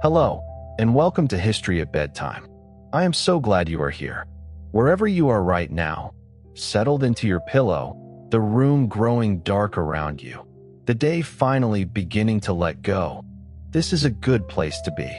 Hello, and welcome to History at Bedtime. I am so glad you are here. Wherever you are right now, settled into your pillow, the room growing dark around you, the day finally beginning to let go, this is a good place to be.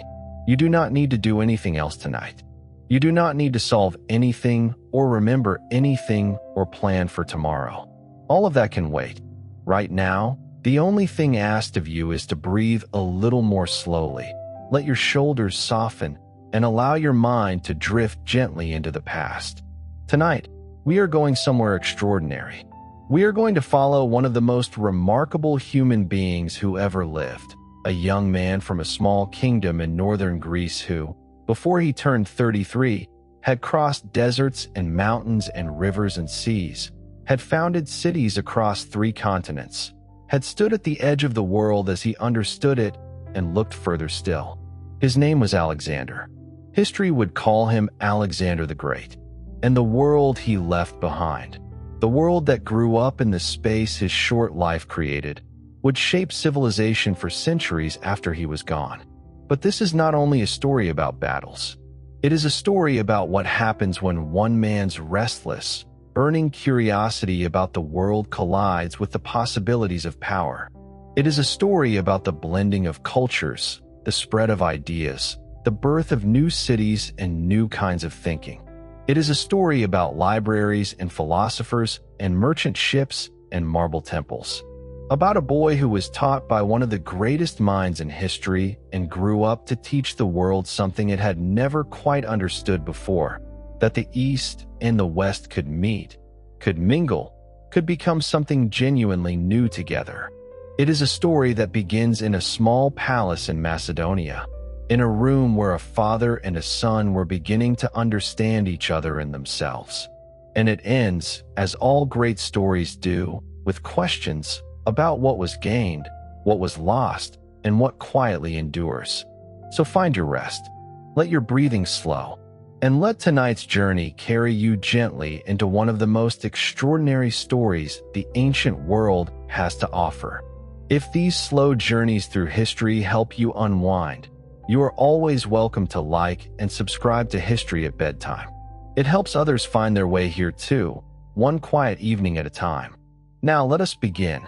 You do not need to do anything else tonight. You do not need to solve anything or remember anything or plan for tomorrow. All of that can wait. Right now, the only thing asked of you is to breathe a little more slowly. Let your shoulders soften and allow your mind to drift gently into the past. Tonight, we are going somewhere extraordinary. We are going to follow one of the most remarkable human beings who ever lived, a young man from a small kingdom in northern Greece who, before he turned 33, had crossed deserts and mountains and rivers and seas, had founded cities across 3 continents, had stood at the edge of the world as he understood it and looked further still. His name was Alexander. History would call him Alexander the Great. And the world he left behind, the world that grew up in the space his short life created, would shape civilization for centuries after he was gone. But this is not only a story about battles. It is a story about what happens when one man's restless, burning curiosity about the world collides with the possibilities of power. It is a story about the blending of cultures, the spread of ideas, the birth of new cities and new kinds of thinking. It is a story about libraries and philosophers and merchant ships and marble temples. About a boy who was taught by one of the greatest minds in history and grew up to teach the world something it had never quite understood before, that the East and the West could meet, could mingle, could become something genuinely new together. It is a story that begins in a small palace in Macedonia, in a room where a father and a son were beginning to understand each other and themselves. And it ends, as all great stories do, with questions about what was gained, what was lost, and what quietly endures. So find your rest, let your breathing slow, and let tonight's journey carry you gently into one of the most extraordinary stories the ancient world has to offer. If these slow journeys through history help you unwind, you are always welcome to like and subscribe to History at Bedtime. It helps others find their way here too, one quiet evening at a time. Now let us begin.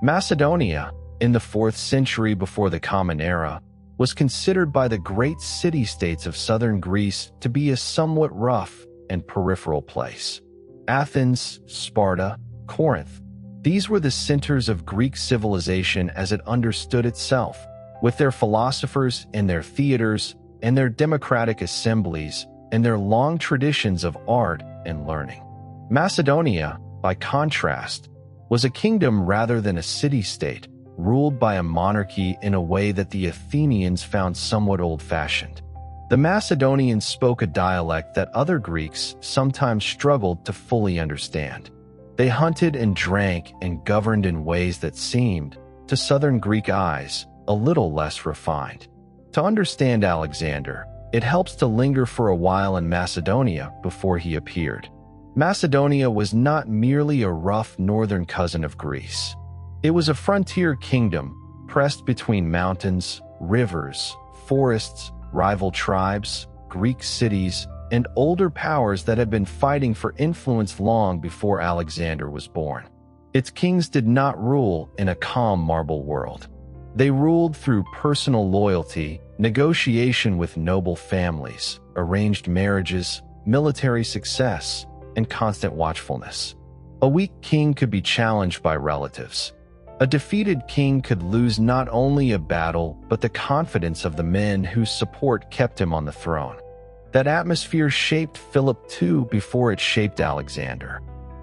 Macedonia, in the 4th century before the Common Era, was considered by the great city-states of southern Greece to be a somewhat rough and peripheral place. Athens, Sparta, Corinth, these were the centers of Greek civilization as it understood itself, with their philosophers and their theaters and their democratic assemblies and their long traditions of art and learning. Macedonia, by contrast, was a kingdom rather than a city-state, ruled by a monarchy in a way that the Athenians found somewhat old-fashioned. The Macedonians spoke a dialect that other Greeks sometimes struggled to fully understand. They hunted and drank and governed in ways that seemed, to southern Greek eyes, a little less refined. To understand Alexander, it helps to linger for a while in Macedonia before he appeared. Macedonia was not merely a rough northern cousin of Greece. It was a frontier kingdom pressed between mountains, rivers, forests, rival tribes, Greek cities, and older powers that had been fighting for influence long before Alexander was born. Its kings did not rule in a calm marble world. They ruled through personal loyalty, negotiation with noble families, arranged marriages, military success, and constant watchfulness. A weak king could be challenged by relatives. A defeated king could lose not only a battle, but the confidence of the men whose support kept him on the throne. That atmosphere shaped Philip too before it shaped Alexander.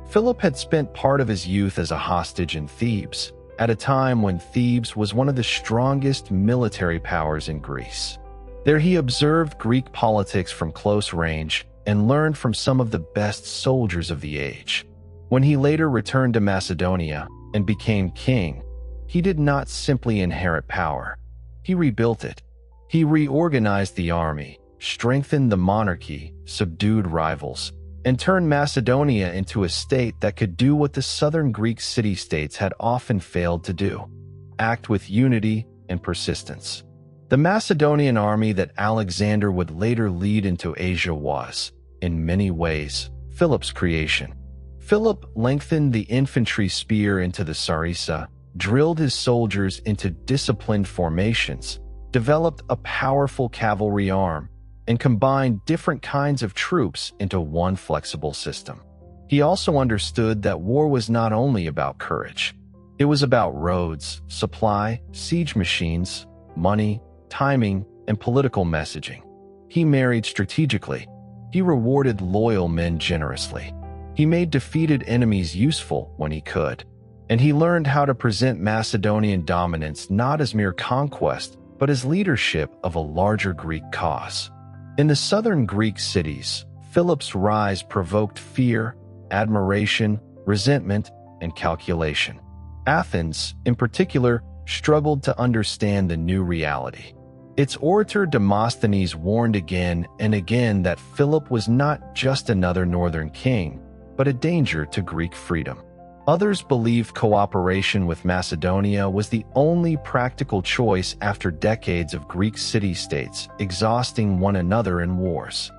Philip had spent part of his youth as a hostage in Thebes, at a time when Thebes was one of the strongest military powers in Greece. There he observed Greek politics from close range and learned from some of the best soldiers of the age. When he later returned to Macedonia and became king, he did not simply inherit power. He rebuilt it. He reorganized the army, strengthened the monarchy, subdued rivals, and turned Macedonia into a state that could do what the southern Greek city-states had often failed to do: act with unity and persistence. The Macedonian army that Alexander would later lead into Asia was, in many ways, Philip's creation. Philip lengthened the infantry spear into the sarissa, drilled his soldiers into disciplined formations, developed a powerful cavalry arm, and combined different kinds of troops into one flexible system. He also understood that war was not only about courage. It was about roads, supply, siege machines, money, timing, and political messaging. He married strategically. He rewarded loyal men generously. He made defeated enemies useful when he could. And he learned how to present Macedonian dominance not as mere conquest, but as leadership of a larger Greek cause. In the southern Greek cities, Philip's rise provoked fear, admiration, resentment, and calculation. Athens, in particular, struggled to understand the new reality. Its orator Demosthenes warned again and again that Philip was not just another northern king, but a danger to Greek freedom. Others believed cooperation with Macedonia was the only practical choice after decades of Greek city-states exhausting one another in wars.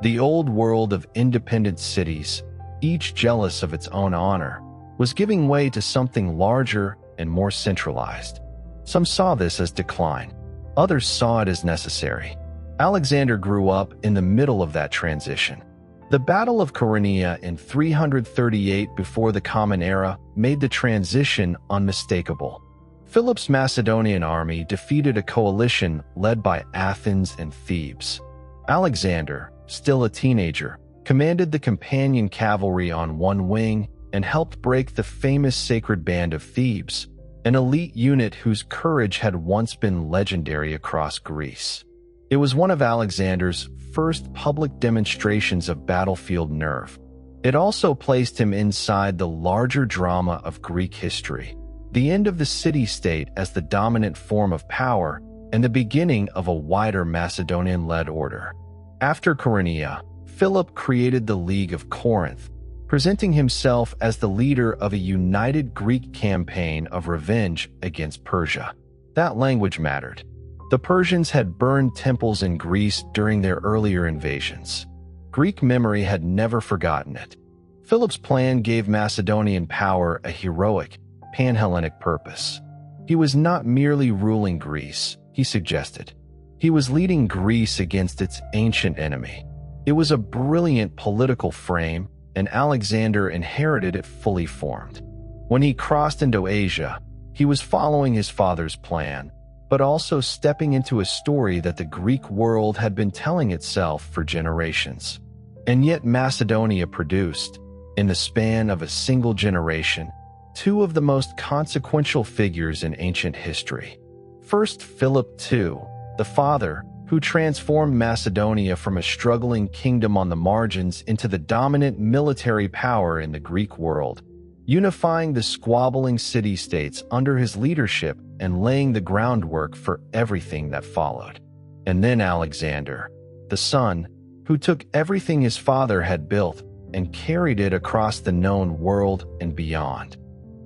The old world of independent cities, each jealous of its own honor, was giving way to something larger and more centralized. Some saw this as decline. Others saw it as necessary. Alexander grew up in the middle of that transition. The Battle of Chaeronea in 338 before the Common Era made the transition unmistakable. Philip's Macedonian army defeated a coalition led by Athens and Thebes. Alexander, still a teenager, commanded the companion cavalry on one wing and helped break the famous Sacred Band of Thebes, an elite unit whose courage had once been legendary across Greece. It was one of Alexander's first public demonstrations of battlefield nerve. It also placed him inside the larger drama of Greek history, the end of the city-state as the dominant form of power and the beginning of a wider Macedonian-led order. After Chaeronea, Philip created the League of Corinth, presenting himself as the leader of a united Greek campaign of revenge against Persia. That language mattered. The Persians had burned temples in Greece during their earlier invasions. Greek memory had never forgotten it. Philip's plan gave Macedonian power a heroic, pan-Hellenic purpose. He was not merely ruling Greece, he suggested. He was leading Greece against its ancient enemy. It was a brilliant political frame, and Alexander inherited it fully formed. When he crossed into Asia, he was following his father's plan, but also stepping into a story that the Greek world had been telling itself for generations. And yet Macedonia produced, in the span of a single generation, two of the most consequential figures in ancient history. First, Philip II, the father, who transformed Macedonia from a struggling kingdom on the margins into the dominant military power in the Greek world, unifying the squabbling city-states under his leadership and laying the groundwork for everything that followed. And then Alexander, the son, who took everything his father had built and carried it across the known world and beyond.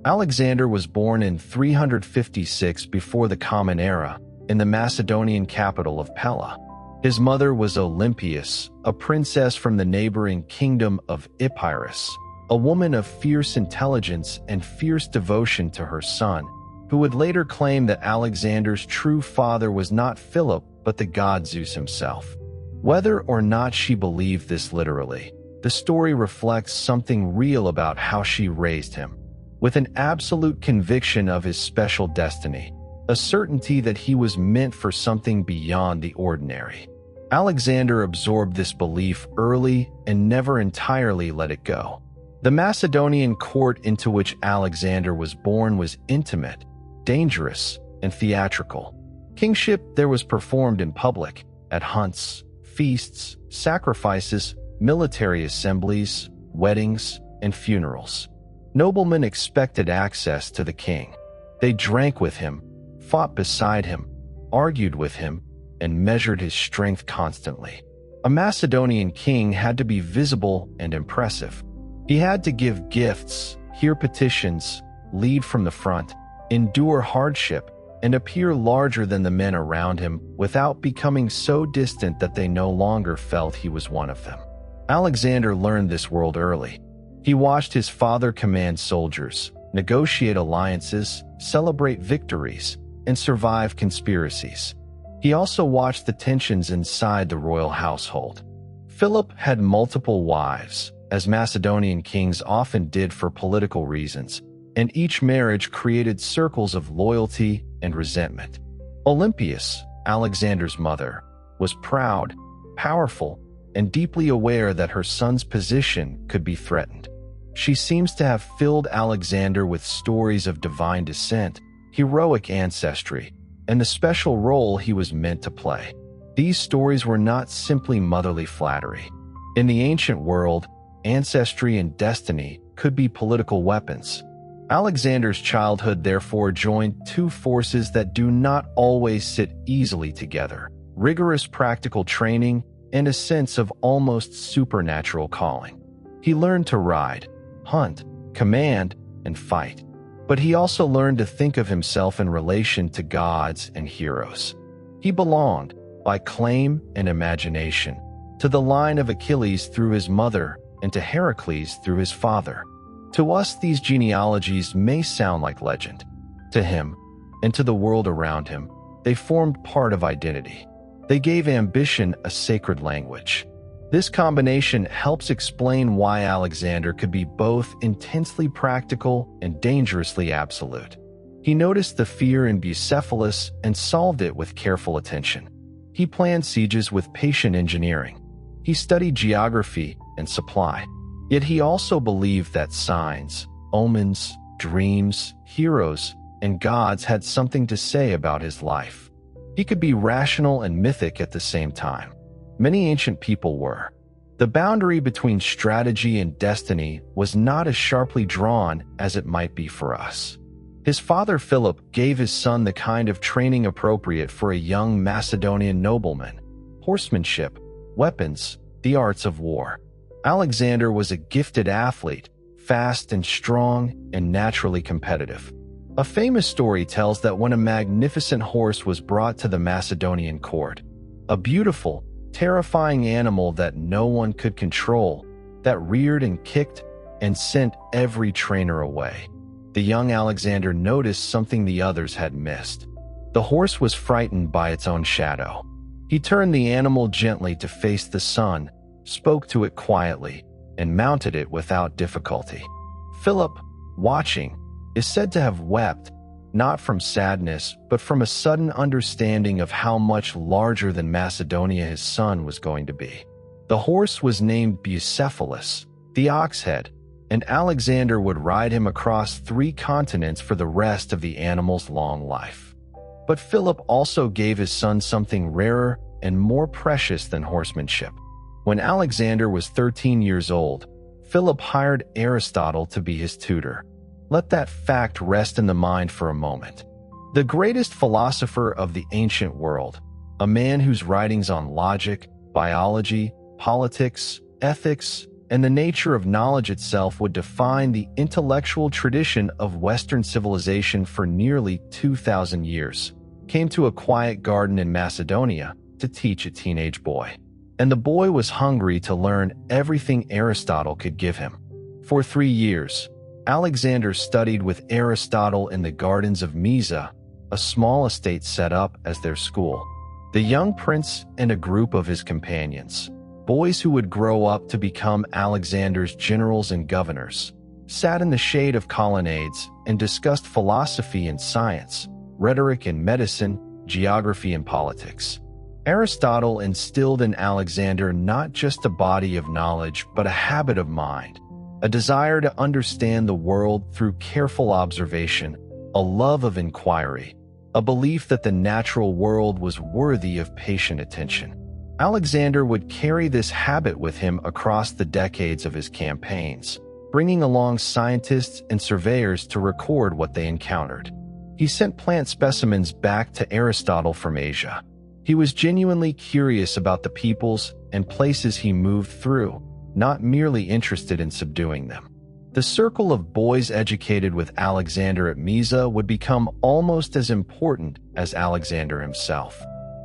Alexander was born in 356 before the Common Era in the Macedonian capital of Pella. His mother was Olympias, a princess from the neighboring kingdom of Epirus, a woman of fierce intelligence and fierce devotion to her son, who would later claim that Alexander's true father was not Philip but the god Zeus himself. Whether or not she believed this literally, the story reflects something real about how she raised him, with an absolute conviction of his special destiny, a certainty that he was meant for something beyond the ordinary. Alexander absorbed this belief early and never entirely let it go. The Macedonian court into which Alexander was born was intimate, dangerous, and theatrical. Kingship there was performed in public, at hunts, feasts, sacrifices, military assemblies, weddings, and funerals. Noblemen expected access to the king. They drank with him, fought beside him, argued with him, and measured his strength constantly. A Macedonian king had to be visible and impressive. He had to give gifts, hear petitions, lead from the front, endure hardship, and appear larger than the men around him without becoming so distant that they no longer felt he was one of them. Alexander learned this world early. He watched his father command soldiers, negotiate alliances, celebrate victories, and survive conspiracies. He also watched the tensions inside the royal household. Philip had multiple wives, as Macedonian kings often did for political reasons, and each marriage created circles of loyalty and resentment. Olympias, Alexander's mother, was proud, powerful, and deeply aware that her son's position could be threatened. She seems to have filled Alexander with stories of divine descent, heroic ancestry, and the special role he was meant to play. These stories were not simply motherly flattery. In the ancient world, ancestry and destiny could be political weapons. Alexander's childhood therefore joined two forces that do not always sit easily together: rigorous practical training and a sense of almost supernatural calling. He learned to ride, hunt, command, and fight. But he also learned to think of himself in relation to gods and heroes. He belonged, by claim and imagination, to the line of Achilles through his mother and to Heracles through his father. To us, these genealogies may sound like legend. To him, and to the world around him, they formed part of identity. They gave ambition a sacred language. This combination helps explain why Alexander could be both intensely practical and dangerously absolute. He noticed the fear in Bucephalus and solved it with careful attention. He planned sieges with patient engineering. He studied geography and supply. Yet he also believed that signs, omens, dreams, heroes, and gods had something to say about his life. He could be rational and mythic at the same time. Many ancient people were. The boundary between strategy and destiny was not as sharply drawn as it might be for us. His father Philip gave his son the kind of training appropriate for a young Macedonian nobleman: horsemanship, weapons, the arts of war. Alexander was a gifted athlete, fast and strong, and naturally competitive. A famous story tells that when a magnificent horse was brought to the Macedonian court, a beautiful, terrifying animal that no one could control, that reared and kicked and sent every trainer away, the young Alexander noticed something the others had missed. The horse was frightened by its own shadow. He turned the animal gently to face the sun, spoke to it quietly, and mounted it without difficulty. Philip, watching, is said to have wept, not from sadness, but from a sudden understanding of how much larger than Macedonia his son was going to be. The horse was named Bucephalus, the ox head, and Alexander would ride him across 3 continents for the rest of the animal's long life. But Philip also gave his son something rarer and more precious than horsemanship. When Alexander was 13 years old, Philip hired Aristotle to be his tutor. Let that fact rest in the mind for a moment. The greatest philosopher of the ancient world, a man whose writings on logic, biology, politics, ethics, and the nature of knowledge itself would define the intellectual tradition of Western civilization for nearly 2,000 years, came to a quiet garden in Macedonia to teach a teenage boy. And the boy was hungry to learn everything Aristotle could give him. For 3 years, Alexander studied with Aristotle in the gardens of Mysa, a small estate set up as their school. The young prince and a group of his companions, boys who would grow up to become Alexander's generals and governors, sat in the shade of colonnades and discussed philosophy and science, rhetoric and medicine, geography and politics. Aristotle instilled in Alexander not just a body of knowledge, but a habit of mind, a desire to understand the world through careful observation, a love of inquiry, a belief that the natural world was worthy of patient attention. Alexander would carry this habit with him across the decades of his campaigns, bringing along scientists and surveyors to record what they encountered. He sent plant specimens back to Aristotle from Asia. He was genuinely curious about the peoples and places he moved through, not merely interested in subduing them. The circle of boys educated with Alexander at Mysa would become almost as important as Alexander himself.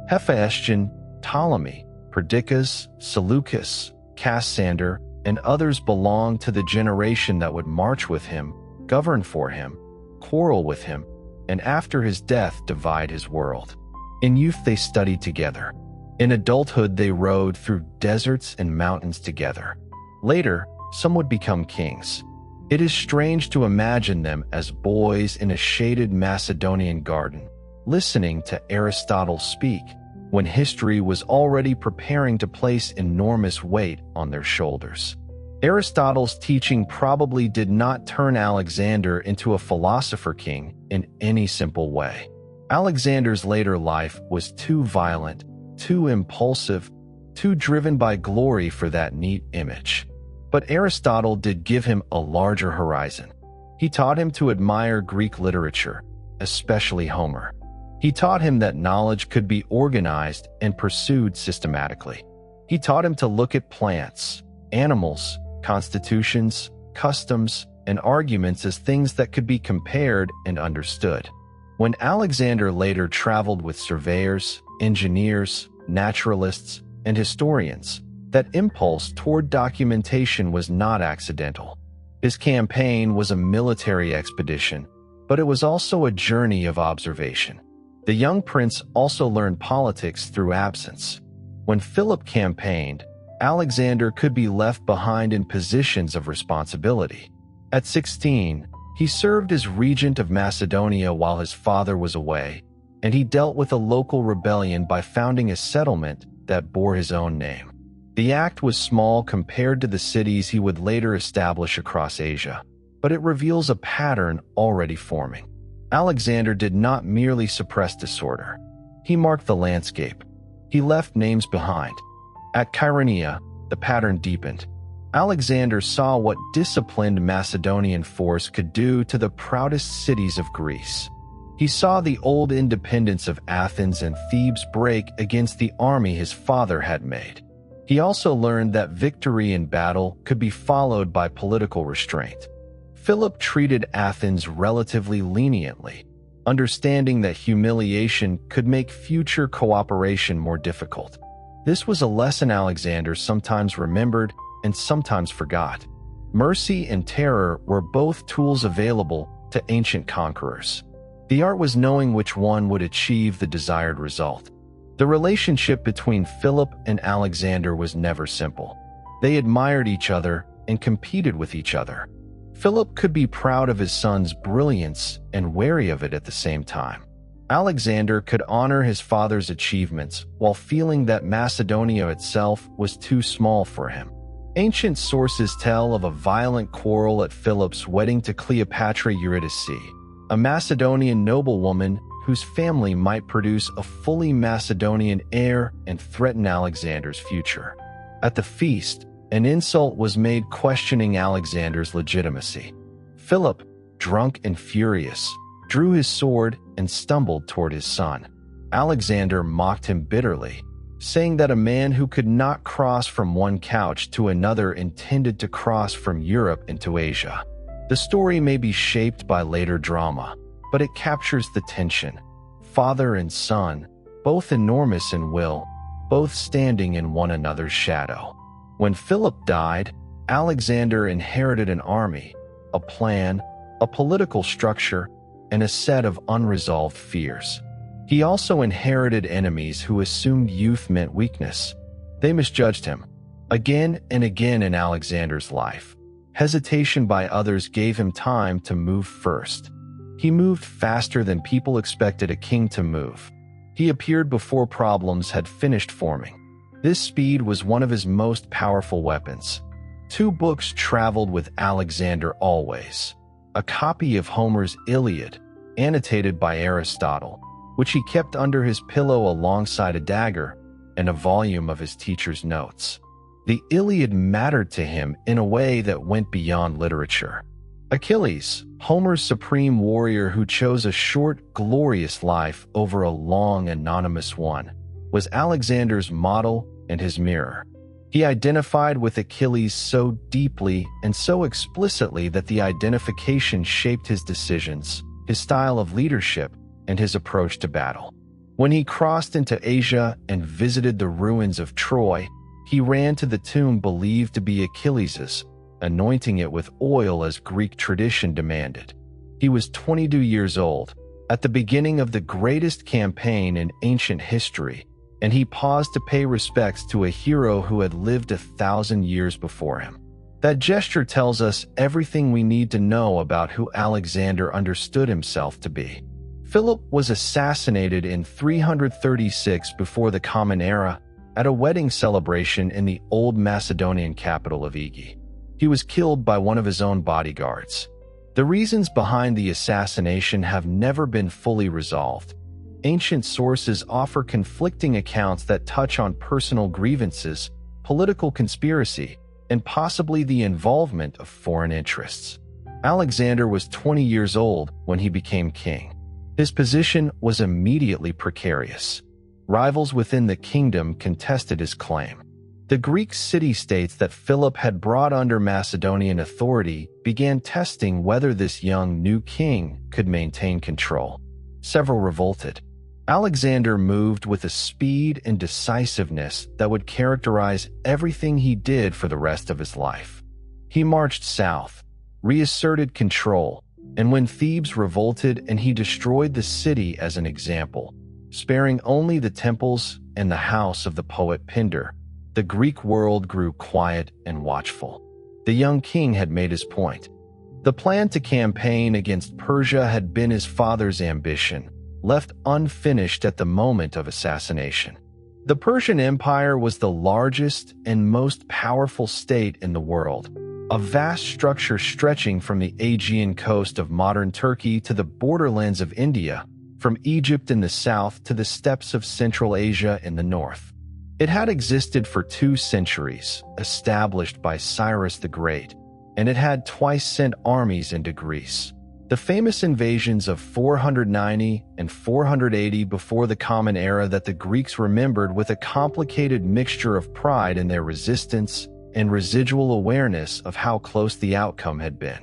Hephaestion, Ptolemy, Perdiccas, Seleucus, Cassander, and others belonged to the generation that would march with him, govern for him, quarrel with him, and after his death divide his world. In youth they studied together. In adulthood they rode through deserts and mountains together. Later, some would become kings. It is strange to imagine them as boys in a shaded Macedonian garden, listening to Aristotle speak, when history was already preparing to place enormous weight on their shoulders. Aristotle's teaching probably did not turn Alexander into a philosopher king in any simple way. Alexander's later life was too violent, too impulsive, too driven by glory for that neat image. But Aristotle did give him a larger horizon. He taught him to admire Greek literature, especially Homer. He taught him that knowledge could be organized and pursued systematically. He taught him to look at plants, animals, constitutions, customs, and arguments as things that could be compared and understood. When Alexander later traveled with surveyors, engineers, naturalists, and historians, that impulse toward documentation was not accidental. His campaign was a military expedition, but it was also a journey of observation. The young prince also learned politics through absence. When Philip campaigned, Alexander could be left behind in positions of responsibility. At 16, he served as regent of Macedonia while his father was away, and he dealt with a local rebellion by founding a settlement that bore his own name. The act was small compared to the cities he would later establish across Asia, but it reveals a pattern already forming. Alexander did not merely suppress disorder. He marked the landscape. He left names behind. At Chaeronea, the pattern deepened. Alexander saw what disciplined Macedonian force could do to the proudest cities of Greece. He saw the old independence of Athens and Thebes break against the army his father had made. He also learned that victory in battle could be followed by political restraint. Philip treated Athens relatively leniently, understanding that humiliation could make future cooperation more difficult. This was a lesson Alexander sometimes remembered and sometimes forgot. Mercy and terror were both tools available to ancient conquerors. The art was knowing which one would achieve the desired result. The relationship between Philip and Alexander was never simple. They admired each other and competed with each other. Philip could be proud of his son's brilliance and wary of it at the same time. Alexander could honor his father's achievements while feeling that Macedonia itself was too small for him. Ancient sources tell of a violent quarrel at Philip's wedding to Cleopatra Eurydice, a Macedonian noblewoman whose family might produce a fully Macedonian heir and threaten Alexander's future. At the feast, an insult was made questioning Alexander's legitimacy. Philip, drunk and furious, drew his sword and stumbled toward his son. Alexander mocked him bitterly, saying that a man who could not cross from one couch to another intended to cross from Europe into Asia. The story may be shaped by later drama, but it captures the tension. Father and son, both enormous in will, both standing in one another's shadow. When Philip died, Alexander inherited an army, a plan, a political structure, and a set of unresolved fears. He also inherited enemies who assumed youth meant weakness. They misjudged him. Again and again in Alexander's life, hesitation by others gave him time to move first. He moved faster than people expected a king to move. He appeared before problems had finished forming. This speed was one of his most powerful weapons. 2 books traveled with Alexander always: a copy of Homer's Iliad, annotated by Aristotle, which he kept under his pillow alongside a dagger, and a volume of his teacher's notes. The Iliad mattered to him in a way that went beyond literature. Achilles, Homer's supreme warrior who chose a short, glorious life over a long, anonymous one, was Alexander's model and his mirror. He identified with Achilles so deeply and so explicitly that the identification shaped his decisions, his style of leadership, and his approach to battle. When he crossed into Asia and visited the ruins of Troy, he ran to the tomb believed to be Achilles's, anointing it with oil as Greek tradition demanded. He was 22 years old, at the beginning of the greatest campaign in ancient history, and he paused to pay respects to a hero who had lived 1,000 years before him. That gesture tells us everything we need to know about who Alexander understood himself to be. Philip was assassinated in 336 before the Common Era at a wedding celebration in the old Macedonian capital of Aegis. He was killed by one of his own bodyguards. The reasons behind the assassination have never been fully resolved. Ancient sources offer conflicting accounts that touch on personal grievances, political conspiracy, and possibly the involvement of foreign interests. Alexander was 20 years old when he became king. His position was immediately precarious. Rivals within the kingdom contested his claim. The Greek city-states that Philip had brought under Macedonian authority began testing whether this young new king could maintain control. Several revolted. Alexander moved with a speed and decisiveness that would characterize everything he did for the rest of his life. He marched south, reasserted control, and when Thebes revolted and he destroyed the city as an example, sparing only the temples and the house of the poet Pindar, the Greek world grew quiet and watchful. The young king had made his point. The plan to campaign against Persia had been his father's ambition, left unfinished at the moment of assassination. The Persian Empire was the largest and most powerful state in the world, a vast structure stretching from the Aegean coast of modern Turkey to the borderlands of India, from Egypt in the south to the steppes of Central Asia in the north. It had existed for 2 centuries, established by Cyrus the Great, and it had twice sent armies into Greece. The famous invasions of 490 and 480 before the Common Era that the Greeks remembered with a complicated mixture of pride in their resistance and residual awareness of how close the outcome had been.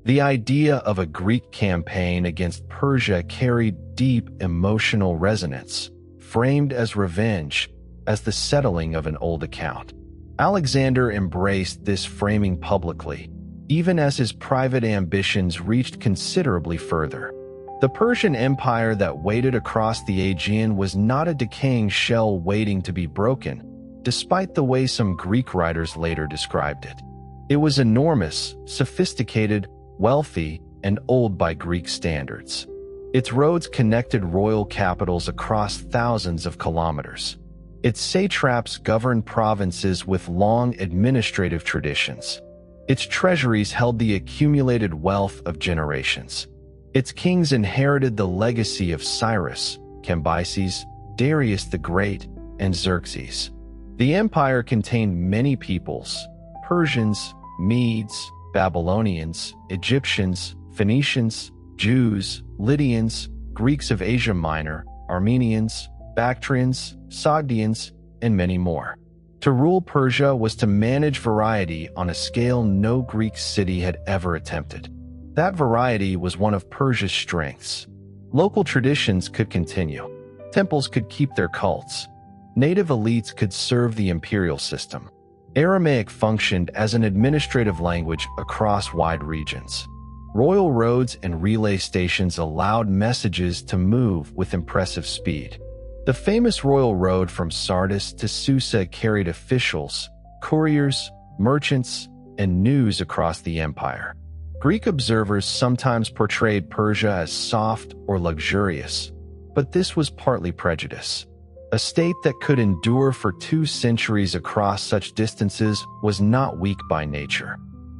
The idea of a Greek campaign against Persia carried deep emotional resonance, framed as revenge, as the settling of an old account. Alexander embraced this framing publicly, even as his private ambitions reached considerably further. The Persian Empire that waited across the Aegean was not a decaying shell waiting to be broken, despite the way some Greek writers later described it. It was enormous, sophisticated, wealthy, and old by Greek standards. Its roads connected royal capitals across thousands of kilometers. Its satraps governed provinces with long administrative traditions. Its treasuries held the accumulated wealth of generations. Its kings inherited the legacy of Cyrus, Cambyses, Darius the Great, and Xerxes. The empire contained many peoples: Persians, Medes, Babylonians, Egyptians, Phoenicians, Jews, Lydians, Greeks of Asia Minor, Armenians, Bactrians, Sogdians, and many more. To rule Persia was to manage variety on a scale no Greek city had ever attempted. That variety was one of Persia's strengths. Local traditions could continue. Temples could keep their cults. Native elites could serve the imperial system. Aramaic functioned as an administrative language across wide regions. Royal roads and relay stations allowed messages to move with impressive speed. The famous royal road from Sardis to Susa carried officials, couriers, merchants, and news across the empire. Greek observers sometimes portrayed Persia as soft or luxurious, but this was partly prejudice. A state that could endure for 2 centuries across such distances was not weak by nature.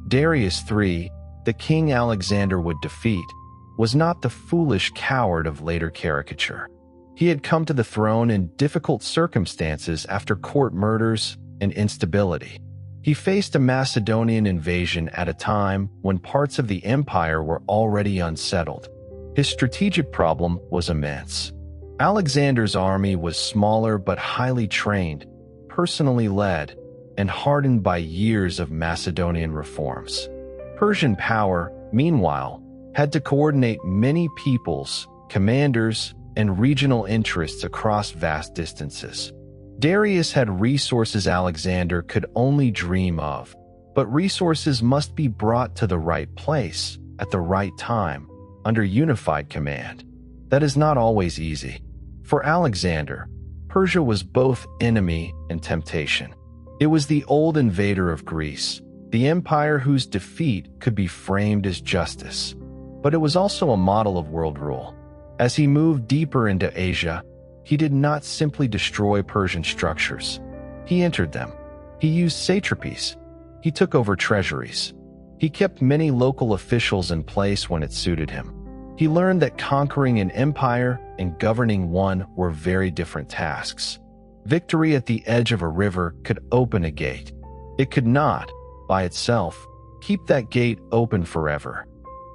Darius III, the king Alexander would defeat, was not the foolish coward of later caricature. He had come to the throne in difficult circumstances after court murders and instability. He faced a Macedonian invasion at a time when parts of the empire were already unsettled. His strategic problem was immense. Alexander's army was smaller but highly trained, personally led, and hardened by years of Macedonian reforms. Persian power, meanwhile, had to coordinate many peoples, commanders, and regional interests across vast distances. Darius had resources Alexander could only dream of, but resources must be brought to the right place, at the right time, under unified command. That is not always easy. For Alexander, Persia was both enemy and temptation. It was the old invader of Greece, the empire whose defeat could be framed as justice. But it was also a model of world rule. As he moved deeper into Asia, he did not simply destroy Persian structures. He entered them. He used satrapies. He took over treasuries. He kept many local officials in place when it suited him. He learned that conquering an empire and governing one were very different tasks. Victory at the edge of a river could open a gate. It could not, by itself, keep that gate open forever.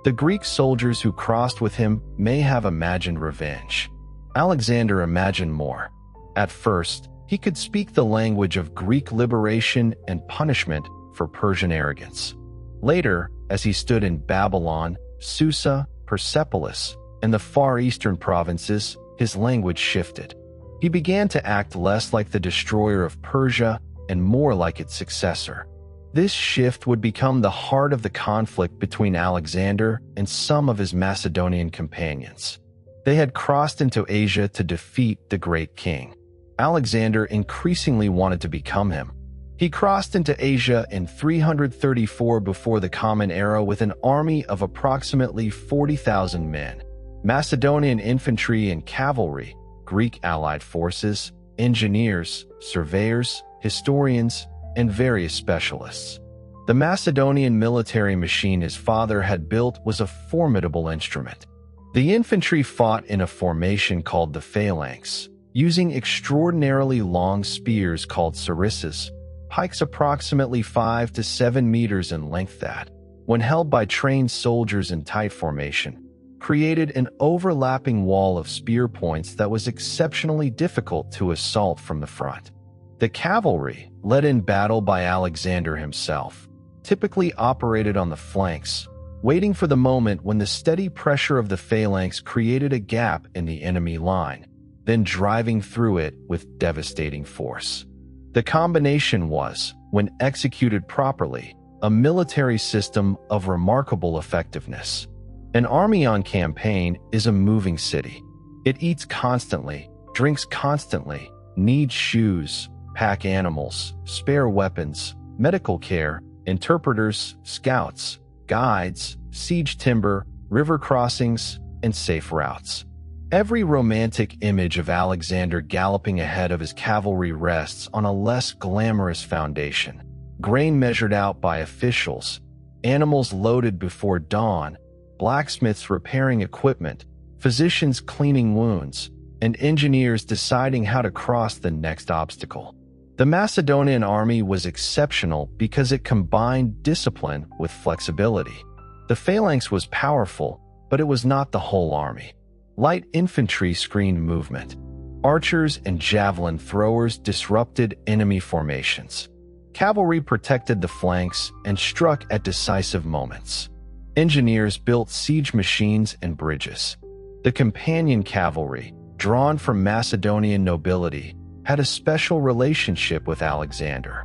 The Greek soldiers who crossed with him may have imagined revenge. Alexander imagined more. At first, he could speak the language of Greek liberation and punishment for Persian arrogance. Later, as he stood in Babylon, Susa, Persepolis, and the far eastern provinces, his language shifted. He began to act less like the destroyer of Persia and more like its successor. This shift would become the heart of the conflict between Alexander and some of his Macedonian companions. They had crossed into Asia to defeat the great king. Alexander increasingly wanted to become him. He crossed into Asia in 334 before the Common Era with an army of approximately 40,000 men. Macedonian infantry and cavalry, Greek allied forces, engineers, surveyors, historians, and various specialists. The Macedonian military machine his father had built was a formidable instrument. The infantry fought in a formation called the phalanx, using extraordinarily long spears called sarissas, pikes approximately 5 to 7 meters in length that, when held by trained soldiers in tight formation, created an overlapping wall of spear points that was exceptionally difficult to assault from the front. The cavalry, led in battle by Alexander himself, typically operated on the flanks, waiting for the moment when the steady pressure of the phalanx created a gap in the enemy line, then driving through it with devastating force. The combination was, when executed properly, a military system of remarkable effectiveness. An army on campaign is a moving city. It eats constantly, drinks constantly, needs shoes, pack animals, spare weapons, medical care, interpreters, scouts, guides, siege timber, river crossings, and safe routes. Every romantic image of Alexander galloping ahead of his cavalry rests on a less glamorous foundation. Grain measured out by officials, animals loaded before dawn, blacksmiths repairing equipment, physicians cleaning wounds, and engineers deciding how to cross the next obstacle. The Macedonian army was exceptional because it combined discipline with flexibility. The phalanx was powerful, but it was not the whole army. Light infantry screened movement. Archers and javelin throwers disrupted enemy formations. Cavalry protected the flanks and struck at decisive moments. Engineers built siege machines and bridges. The companion cavalry, drawn from Macedonian nobility, had a special relationship with Alexander.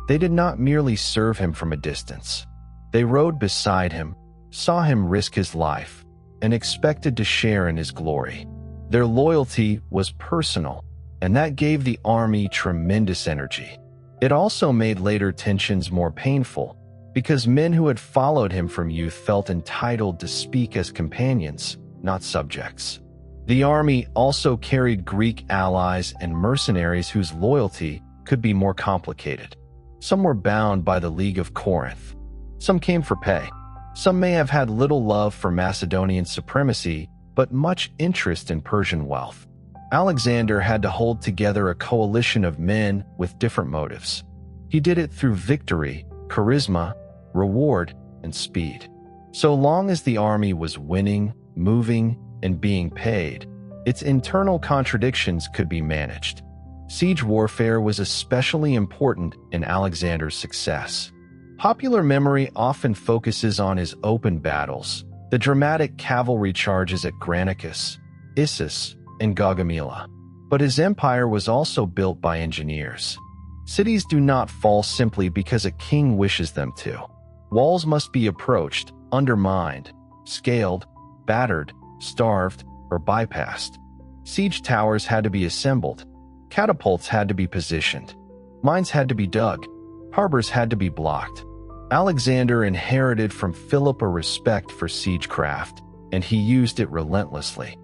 They did not merely serve him from a distance. They rode beside him, saw him risk his life, and expected to share in his glory. Their loyalty was personal, and that gave the army tremendous energy. It also made later tensions more painful, because men who had followed him from youth felt entitled to speak as companions, not subjects. The army also carried Greek allies and mercenaries whose loyalty could be more complicated. Some were bound by the League of Corinth. Some came for pay. Some may have had little love for Macedonian supremacy, but much interest in Persian wealth. Alexander had to hold together a coalition of men with different motives. He did it through victory, charisma, reward, and speed. So long as the army was winning, moving, and being paid, its internal contradictions could be managed. Siege warfare was especially important in Alexander's success. Popular memory often focuses on his open battles, the dramatic cavalry charges at Granicus, Issus, and Gaugamela. But his empire was also built by engineers. Cities do not fall simply because a king wishes them to. Walls must be approached, undermined, scaled, battered, starved, or bypassed. Siege towers had to be assembled. Catapults had to be positioned. Mines had to be dug. Harbors had to be blocked. Alexander inherited from Philip a respect for siegecraft, and he used it relentlessly.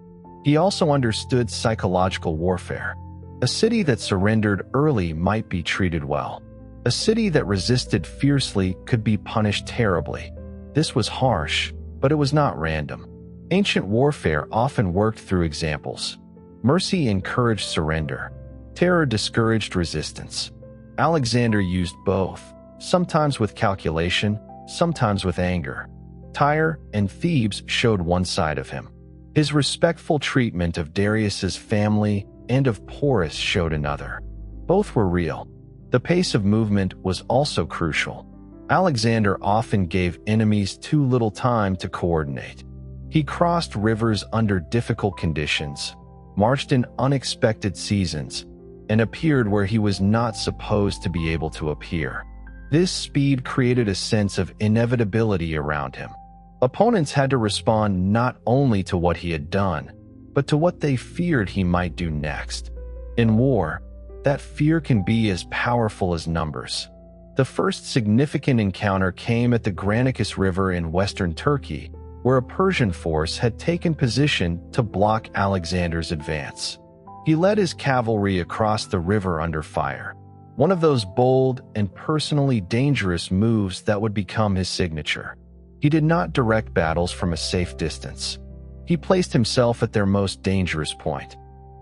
He also understood psychological warfare. A city that surrendered early might be treated well. A city that resisted fiercely could be punished terribly. This was harsh, but it was not random. Ancient warfare often worked through examples. Mercy encouraged surrender. Terror discouraged resistance. Alexander used both, sometimes with calculation, sometimes with anger. Tyre and Thebes showed one side of him. His respectful treatment of Darius's family and of Porus showed another. Both were real. The pace of movement was also crucial. Alexander often gave enemies too little time to coordinate. He crossed rivers under difficult conditions, marched in unexpected seasons, and appeared where he was not supposed to be able to appear. This speed created a sense of inevitability around him. Opponents had to respond not only to what he had done, but to what they feared he might do next. In war, that fear can be as powerful as numbers. The first significant encounter came at the Granicus River in western Turkey, where a Persian force had taken position to block Alexander's advance. He led his cavalry across the river under fire, one of those bold and personally dangerous moves that would become his signature. He did not direct battles from a safe distance. He placed himself at their most dangerous point.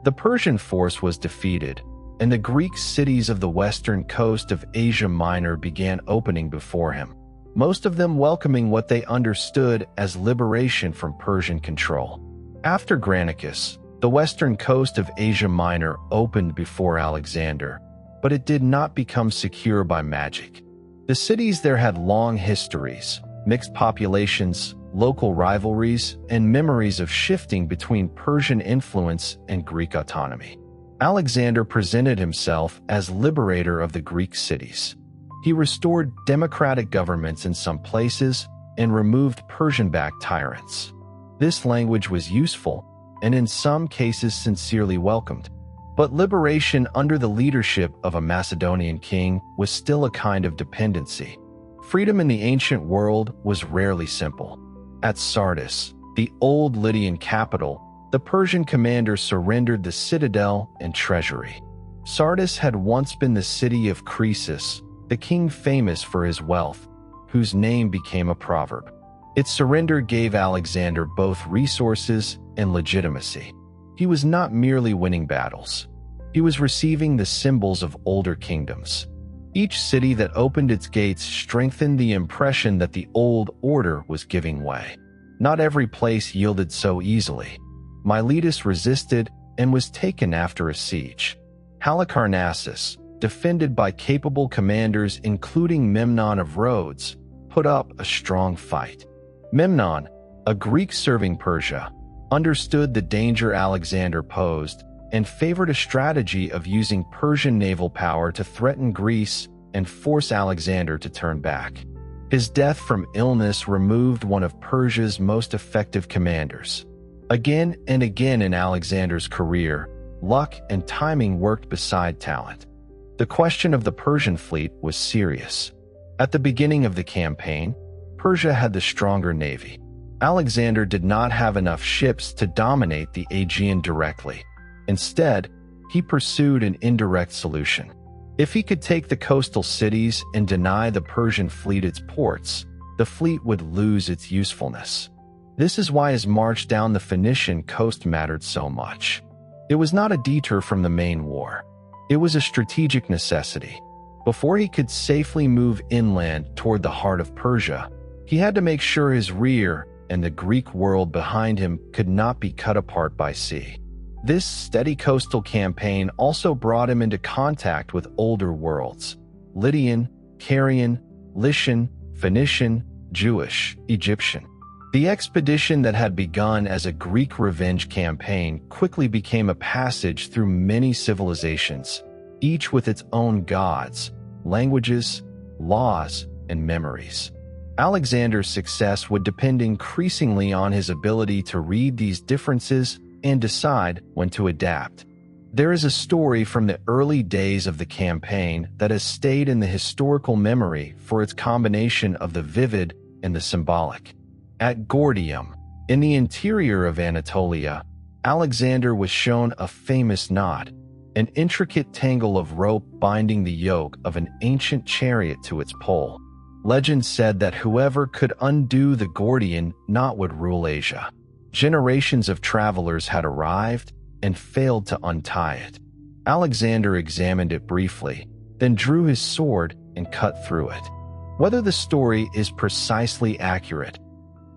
The Persian force was defeated, and the Greek cities of the western coast of Asia Minor began opening before him, most of them welcoming what they understood as liberation from Persian control. After Granicus, the western coast of Asia Minor opened before Alexander, but it did not become secure by magic. The cities there had long histories, mixed populations, local rivalries, and memories of shifting between Persian influence and Greek autonomy. Alexander presented himself as liberator of the Greek cities. He restored democratic governments in some places and removed Persian-backed tyrants. This language was useful and in some cases sincerely welcomed. But liberation under the leadership of a Macedonian king was still a kind of dependency. Freedom in the ancient world was rarely simple. At Sardis, the old Lydian capital, the Persian commander surrendered the citadel and treasury. Sardis had once been the city of Croesus, the king famous for his wealth, whose name became a proverb. Its surrender gave Alexander both resources and legitimacy. He was not merely winning battles. He was receiving the symbols of older kingdoms. Each city that opened its gates strengthened the impression that the old order was giving way. Not every place yielded so easily. Miletus resisted and was taken after a siege. Halicarnassus, defended by capable commanders including Memnon of Rhodes, put up a strong fight. Memnon, a Greek serving Persia, understood the danger Alexander posed and favored a strategy of using Persian naval power to threaten Greece and force Alexander to turn back. His death from illness removed one of Persia's most effective commanders. Again and again in Alexander's career, luck and timing worked beside talent. The question of the Persian fleet was serious. At the beginning of the campaign, Persia had the stronger navy. Alexander did not have enough ships to dominate the Aegean directly. Instead, he pursued an indirect solution. If he could take the coastal cities and deny the Persian fleet its ports, the fleet would lose its usefulness. This is why his march down the Phoenician coast mattered so much. It was not a detour from the main war. It was a strategic necessity. Before he could safely move inland toward the heart of Persia, he had to make sure his rear and the Greek world behind him could not be cut apart by sea. This steady coastal campaign also brought him into contact with older worlds: Lydian, Carian, Lycian, Phoenician, Jewish, Egyptian. The expedition that had begun as a Greek revenge campaign quickly became a passage through many civilizations, each with its own gods, languages, laws, and memories. Alexander's success would depend increasingly on his ability to read these differences and decide when to adapt. There is a story from the early days of the campaign that has stayed in the historical memory for its combination of the vivid and the symbolic. At Gordium, in the interior of Anatolia, Alexander was shown a famous knot, an intricate tangle of rope binding the yoke of an ancient chariot to its pole. Legend said that whoever could undo the Gordian knot would rule Asia. Generations of travelers had arrived and failed to untie it. Alexander examined it briefly, then drew his sword and cut through it. Whether the story is precisely accurate,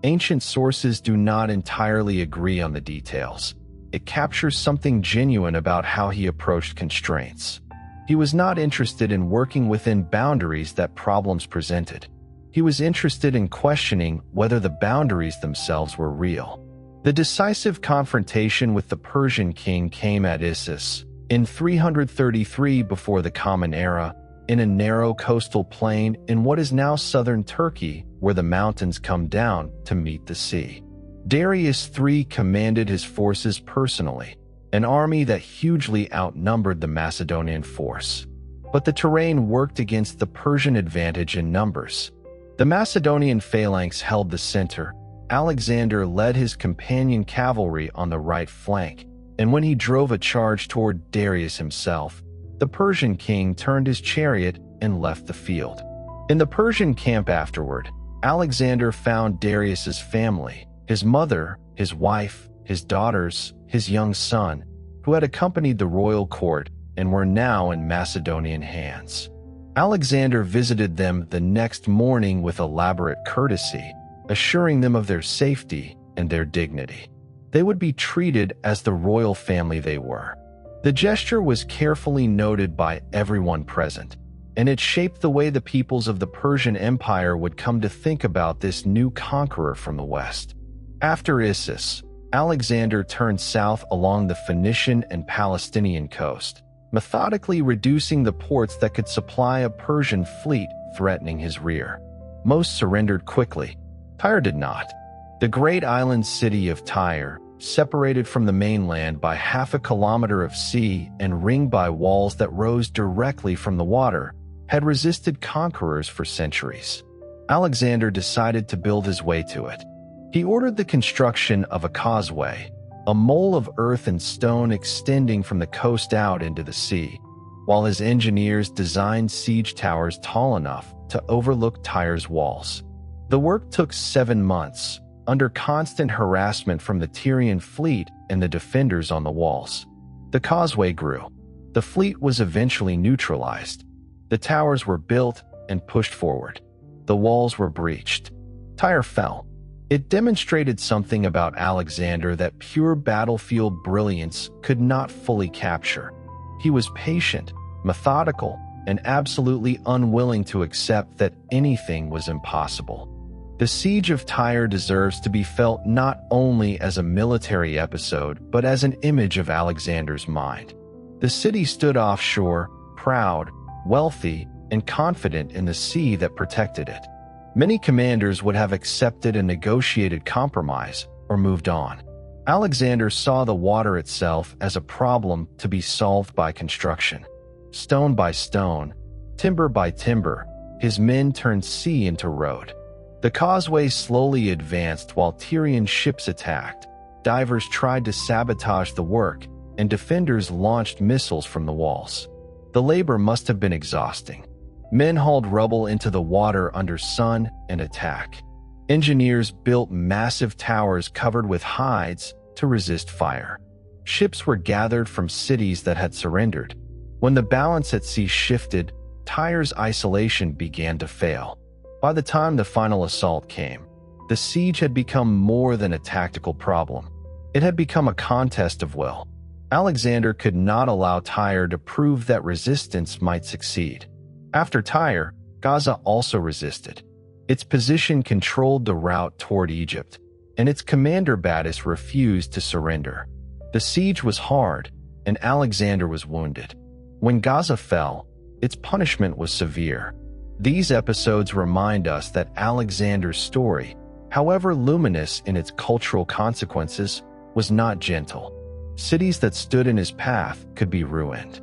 ancient sources do not entirely agree on the details. It captures something genuine about how he approached constraints. He was not interested in working within boundaries that problems presented. He was interested in questioning whether the boundaries themselves were real. The decisive confrontation with the Persian king came at Issus, in 333 before the Common Era, in a narrow coastal plain in what is now southern Turkey, where the mountains come down to meet the sea. Darius III commanded his forces personally, an army that hugely outnumbered the Macedonian force. But the terrain worked against the Persian advantage in numbers. The Macedonian phalanx held the center. Alexander led his companion cavalry on the right flank, and when he drove a charge toward Darius himself, the Persian king turned his chariot and left the field. In the Persian camp afterward, Alexander found Darius's family, his mother, his wife, his daughters, his young son, who had accompanied the royal court and were now in Macedonian hands. Alexander visited them the next morning with elaborate courtesy, assuring them of their safety and their dignity. They would be treated as the royal family they were. The gesture was carefully noted by everyone present, and it shaped the way the peoples of the Persian Empire would come to think about this new conqueror from the west. After Issus, Alexander turned south along the Phoenician and Palestinian coast, methodically reducing the ports that could supply a Persian fleet threatening his rear. Most surrendered quickly. Tyre did not. The great island city of Tyre, separated from the mainland by half a kilometer of sea and ringed by walls that rose directly from the water, had resisted conquerors for centuries. Alexander decided to build his way to it. He ordered the construction of a causeway, a mole of earth and stone extending from the coast out into the sea, while his engineers designed siege towers tall enough to overlook Tyre's walls. The work took 7 months, under constant harassment from the Tyrian fleet and the defenders on the walls. The causeway grew. The fleet was eventually neutralized. The towers were built and pushed forward. The walls were breached. Tyre fell. It demonstrated something about Alexander that pure battlefield brilliance could not fully capture. He was patient, methodical, and absolutely unwilling to accept that anything was impossible. The siege of Tyre deserves to be felt not only as a military episode, but as an image of Alexander's mind. The city stood offshore, proud, wealthy, and confident in the sea that protected it. Many commanders would have accepted a negotiated compromise or moved on. Alexander saw the water itself as a problem to be solved by construction. Stone by stone, timber by timber, his men turned sea into road. The causeway slowly advanced while Tyrian ships attacked. Divers tried to sabotage the work, and defenders launched missiles from the walls. The labor must have been exhausting. Men hauled rubble into the water under sun and attack. Engineers built massive towers covered with hides to resist fire. Ships were gathered from cities that had surrendered. When the balance at sea shifted, Tyre's isolation began to fail. By the time the final assault came, the siege had become more than a tactical problem. It had become a contest of will. Alexander could not allow Tyre to prove that resistance might succeed. After Tyre, Gaza also resisted. Its position controlled the route toward Egypt, and its commander Battus refused to surrender. The siege was hard, and Alexander was wounded. When Gaza fell, its punishment was severe. These episodes remind us that Alexander's story, however luminous in its cultural consequences, was not gentle. Cities that stood in his path could be ruined.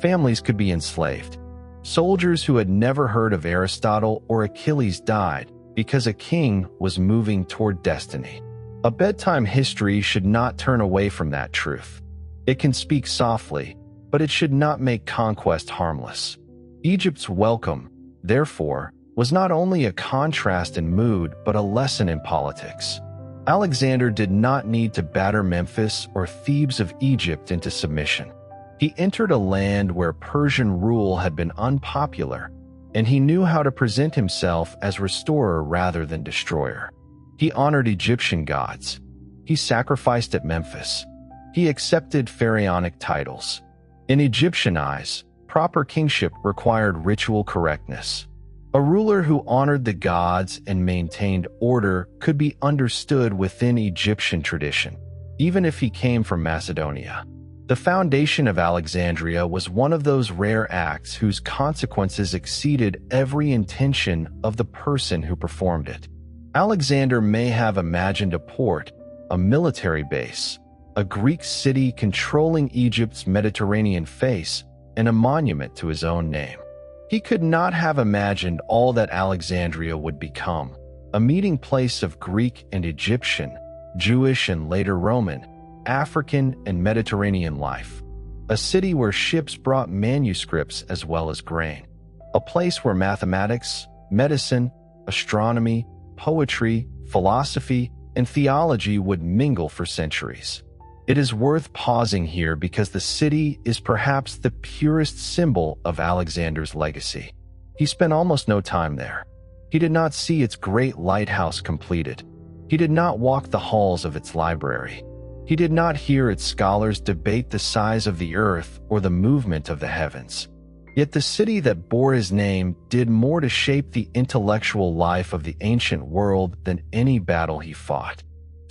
Families could be enslaved. Soldiers who had never heard of Aristotle or Achilles died because a king was moving toward destiny. A bedtime history should not turn away from that truth. It can speak softly, but it should not make conquest harmless. Egypt's welcome, therefore, was not only a contrast in mood but a lesson in politics. Alexander did not need to batter Memphis or Thebes of Egypt into submission. He entered a land where Persian rule had been unpopular, and he knew how to present himself as restorer rather than destroyer. He honored Egyptian gods. He sacrificed at Memphis. He accepted pharaonic titles. In Egyptian eyes, proper kingship required ritual correctness. A ruler who honored the gods and maintained order could be understood within Egyptian tradition, even if he came from Macedonia. The foundation of Alexandria was one of those rare acts whose consequences exceeded every intention of the person who performed it. Alexander may have imagined a port, a military base, a Greek city controlling Egypt's Mediterranean face, and a monument to his own name. He could not have imagined all that Alexandria would become, a meeting place of Greek and Egyptian, Jewish and later Roman, African and Mediterranean life, a city where ships brought manuscripts as well as grain, a place where mathematics, medicine, astronomy, poetry, philosophy, and theology would mingle for centuries. It is worth pausing here because the city is perhaps the purest symbol of Alexander's legacy. He spent almost no time there. He did not see its great lighthouse completed. He did not walk the halls of its library. He did not hear its scholars debate the size of the earth or the movement of the heavens. Yet the city that bore his name did more to shape the intellectual life of the ancient world than any battle he fought.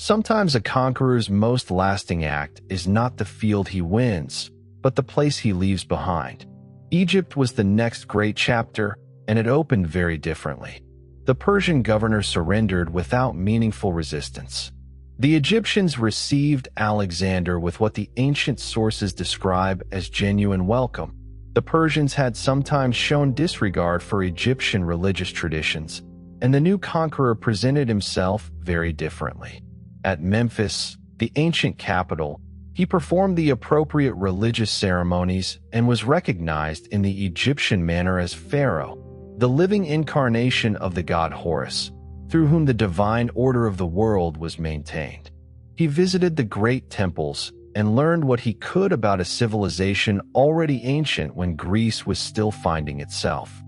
Sometimes a conqueror's most lasting act is not the field he wins, but the place he leaves behind. Egypt was the next great chapter, and it opened very differently. The Persian governor surrendered without meaningful resistance. The Egyptians received Alexander with what the ancient sources describe as genuine welcome. The Persians had sometimes shown disregard for Egyptian religious traditions, and the new conqueror presented himself very differently. At Memphis, the ancient capital, he performed the appropriate religious ceremonies and was recognized in the Egyptian manner as Pharaoh, the living incarnation of the god Horus, through whom the divine order of the world was maintained. He visited the great temples and learned what he could about a civilization already ancient when Greece was still finding itself.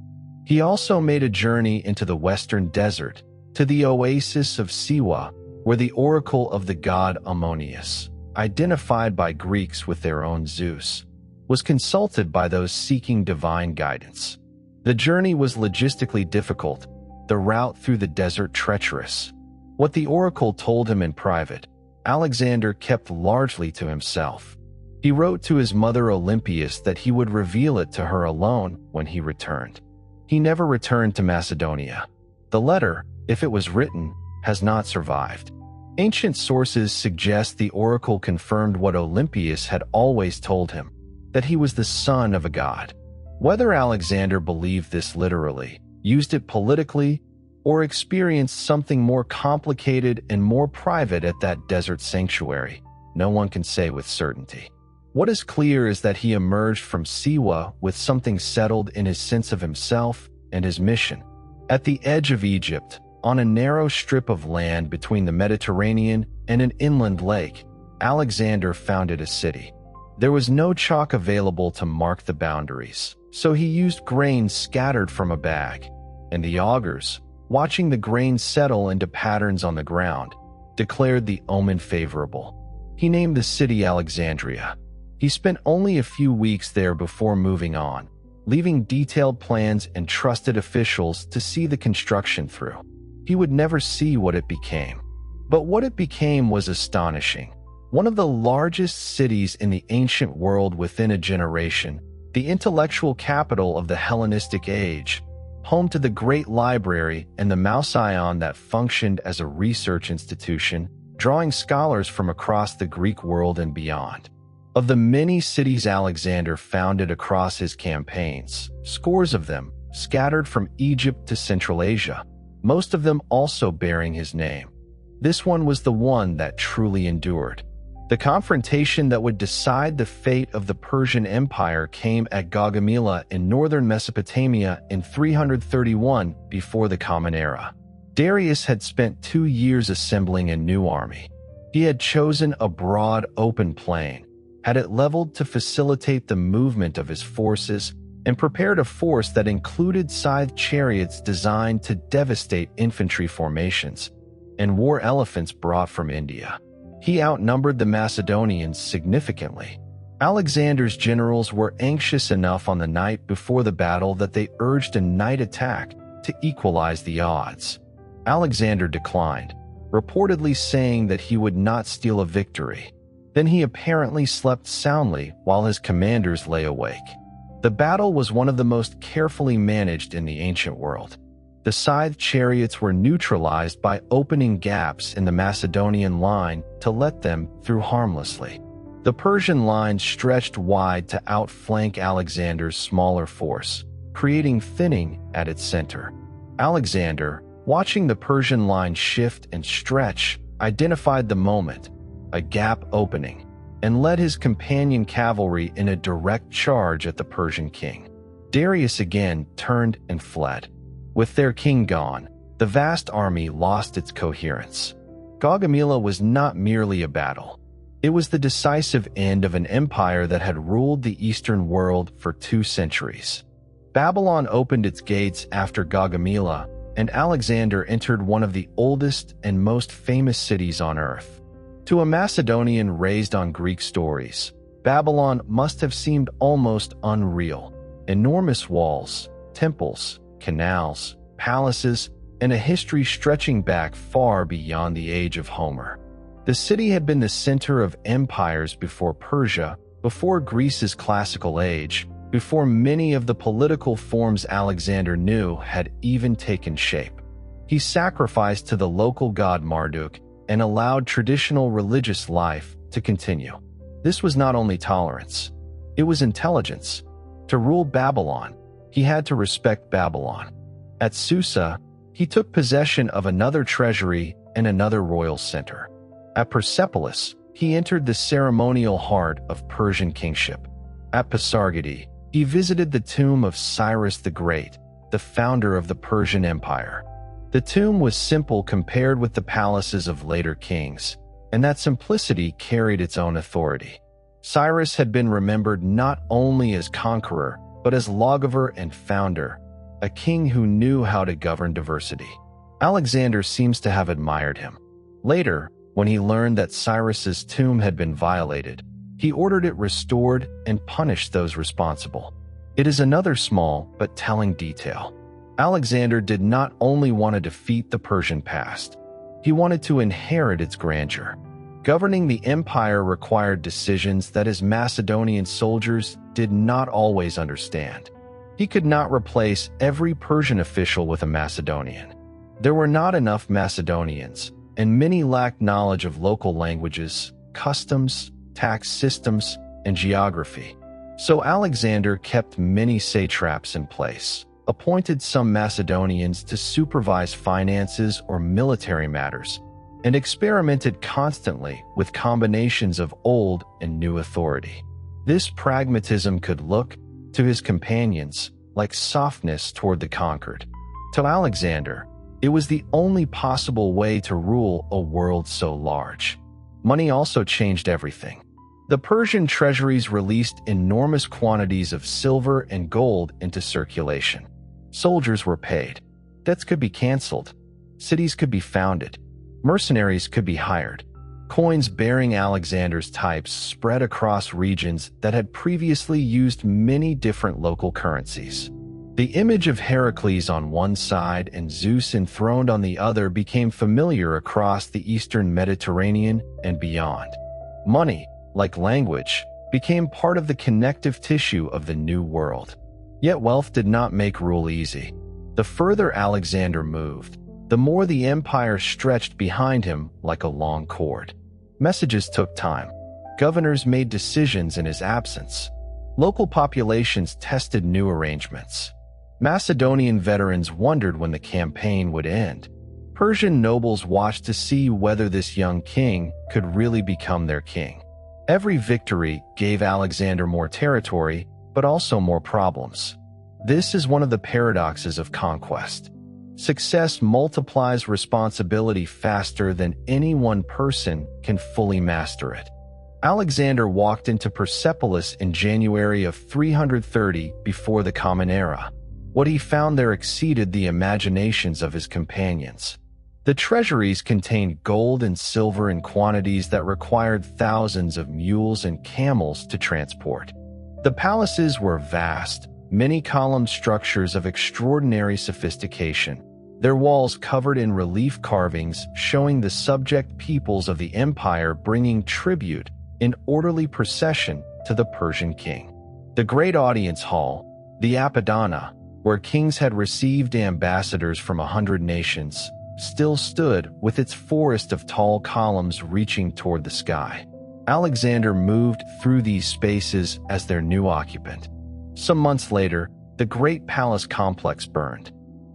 He also made a journey into the western desert, to the oasis of Siwa, where the oracle of the god Ammonius, identified by Greeks with their own Zeus, was consulted by those seeking divine guidance. The journey was logistically difficult, the route through the desert treacherous. What the oracle told him in private, Alexander kept largely to himself. He wrote to his mother Olympias that he would reveal it to her alone when he returned. He never returned to Macedonia. The letter, if it was written, has not survived. Ancient sources suggest the oracle confirmed what Olympias had always told him, that he was the son of a god. Whether Alexander believed this literally, used it politically, or experienced something more complicated and more private at that desert sanctuary, no one can say with certainty. What is clear is that he emerged from Siwa with something settled in his sense of himself and his mission. At the edge of Egypt, on a narrow strip of land between the Mediterranean and an inland lake, Alexander founded a city. There was no chalk available to mark the boundaries, so he used grain scattered from a bag, and the augurs, watching the grain settle into patterns on the ground, declared the omen favorable. He named the city Alexandria. He spent only a few weeks there before moving on, leaving detailed plans and trusted officials to see the construction through. He would never see what it became. But what it became was astonishing. One of the largest cities in the ancient world within a generation, the intellectual capital of the Hellenistic age, home to the great library and the Mouseion that functioned as a research institution, drawing scholars from across the Greek world and beyond. Of the many cities Alexander founded across his campaigns, scores of them scattered from Egypt to Central Asia, most of them also bearing his name. This one was the one that truly endured. The confrontation that would decide the fate of the Persian Empire came at Gaugamela in northern Mesopotamia in 331 before the Common Era. Darius had spent 2 years assembling a new army. He had chosen a broad, open plain, had it leveled to facilitate the movement of his forces, and prepared a force that included scythed chariots designed to devastate infantry formations, and war elephants brought from India. He outnumbered the Macedonians significantly. Alexander's generals were anxious enough on the night before the battle that they urged a night attack to equalize the odds. Alexander declined, reportedly saying that he would not steal a victory. Then he apparently slept soundly while his commanders lay awake. The battle was one of the most carefully managed in the ancient world. The scythed chariots were neutralized by opening gaps in the Macedonian line to let them through harmlessly. The Persian line stretched wide to outflank Alexander's smaller force, creating thinning at its center. Alexander, watching the Persian line shift and stretch, identified the moment, a gap opening, and led his companion cavalry in a direct charge at the Persian king. Darius again turned and fled. With their king gone, the vast army lost its coherence. Gaugamela was not merely a battle. It was the decisive end of an empire that had ruled the Eastern world for 2 centuries. Babylon opened its gates after Gaugamela, and Alexander entered one of the oldest and most famous cities on earth. To a Macedonian raised on Greek stories, Babylon must have seemed almost unreal. Enormous walls, temples, canals, palaces, and a history stretching back far beyond the age of Homer. The city had been the center of empires before Persia, before Greece's classical age, before many of the political forms Alexander knew had even taken shape. He sacrificed to the local god Marduk and allowed traditional religious life to continue. This was not only tolerance, it was intelligence. To rule Babylon, he had to respect Babylon. At Susa, he took possession of another treasury and another royal center. At Persepolis, he entered the ceremonial heart of Persian kingship. At Pasargadae, he visited the tomb of Cyrus the Great, the founder of the Persian Empire. The tomb was simple compared with the palaces of later kings, and that simplicity carried its own authority. Cyrus had been remembered not only as conqueror, but as lawgiver and founder, a king who knew how to govern diversity. Alexander seems to have admired him. Later, when he learned that Cyrus's tomb had been violated, he ordered it restored and punished those responsible. It is another small but telling detail. Alexander did not only want to defeat the Persian past, he wanted to inherit its grandeur. Governing the empire required decisions that his Macedonian soldiers did not always understand. He could not replace every Persian official with a Macedonian. There were not enough Macedonians, and many lacked knowledge of local languages, customs, tax systems, and geography. So Alexander kept many satraps in place, appointed some Macedonians to supervise finances or military matters, and experimented constantly with combinations of old and new authority. This pragmatism could look, to his companions, like softness toward the conquered. To Alexander, it was the only possible way to rule a world so large. Money also changed everything. The Persian treasuries released enormous quantities of silver and gold into circulation. Soldiers were paid. Debts could be canceled. Cities could be founded. Mercenaries could be hired. Coins bearing Alexander's types spread across regions that had previously used many different local currencies. The image of Heracles on one side and Zeus enthroned on the other became familiar across the eastern Mediterranean and beyond. Money, like language, became part of the connective tissue of the new world. Yet wealth did not make rule easy. The further Alexander moved, the more the empire stretched behind him like a long cord. Messages took time. Governors made decisions in his absence. Local populations tested new arrangements. Macedonian veterans wondered when the campaign would end. Persian nobles watched to see whether this young king could really become their king. Every victory gave Alexander more territory, but also more problems. This is one of the paradoxes of conquest. Success multiplies responsibility faster than any one person can fully master it. Alexander walked into Persepolis in January of 330 before the Common Era. What he found there exceeded the imaginations of his companions. The treasuries contained gold and silver in quantities that required thousands of mules and camels to transport. The palaces were vast, many-column structures of extraordinary sophistication, their walls covered in relief carvings showing the subject peoples of the empire bringing tribute in orderly procession to the Persian king. The great audience hall, the Apadana, where kings had received ambassadors from 100 nations, still stood with its forest of tall columns reaching toward the sky. Alexander moved through these spaces as their new occupant. Some months later, the great palace complex burned.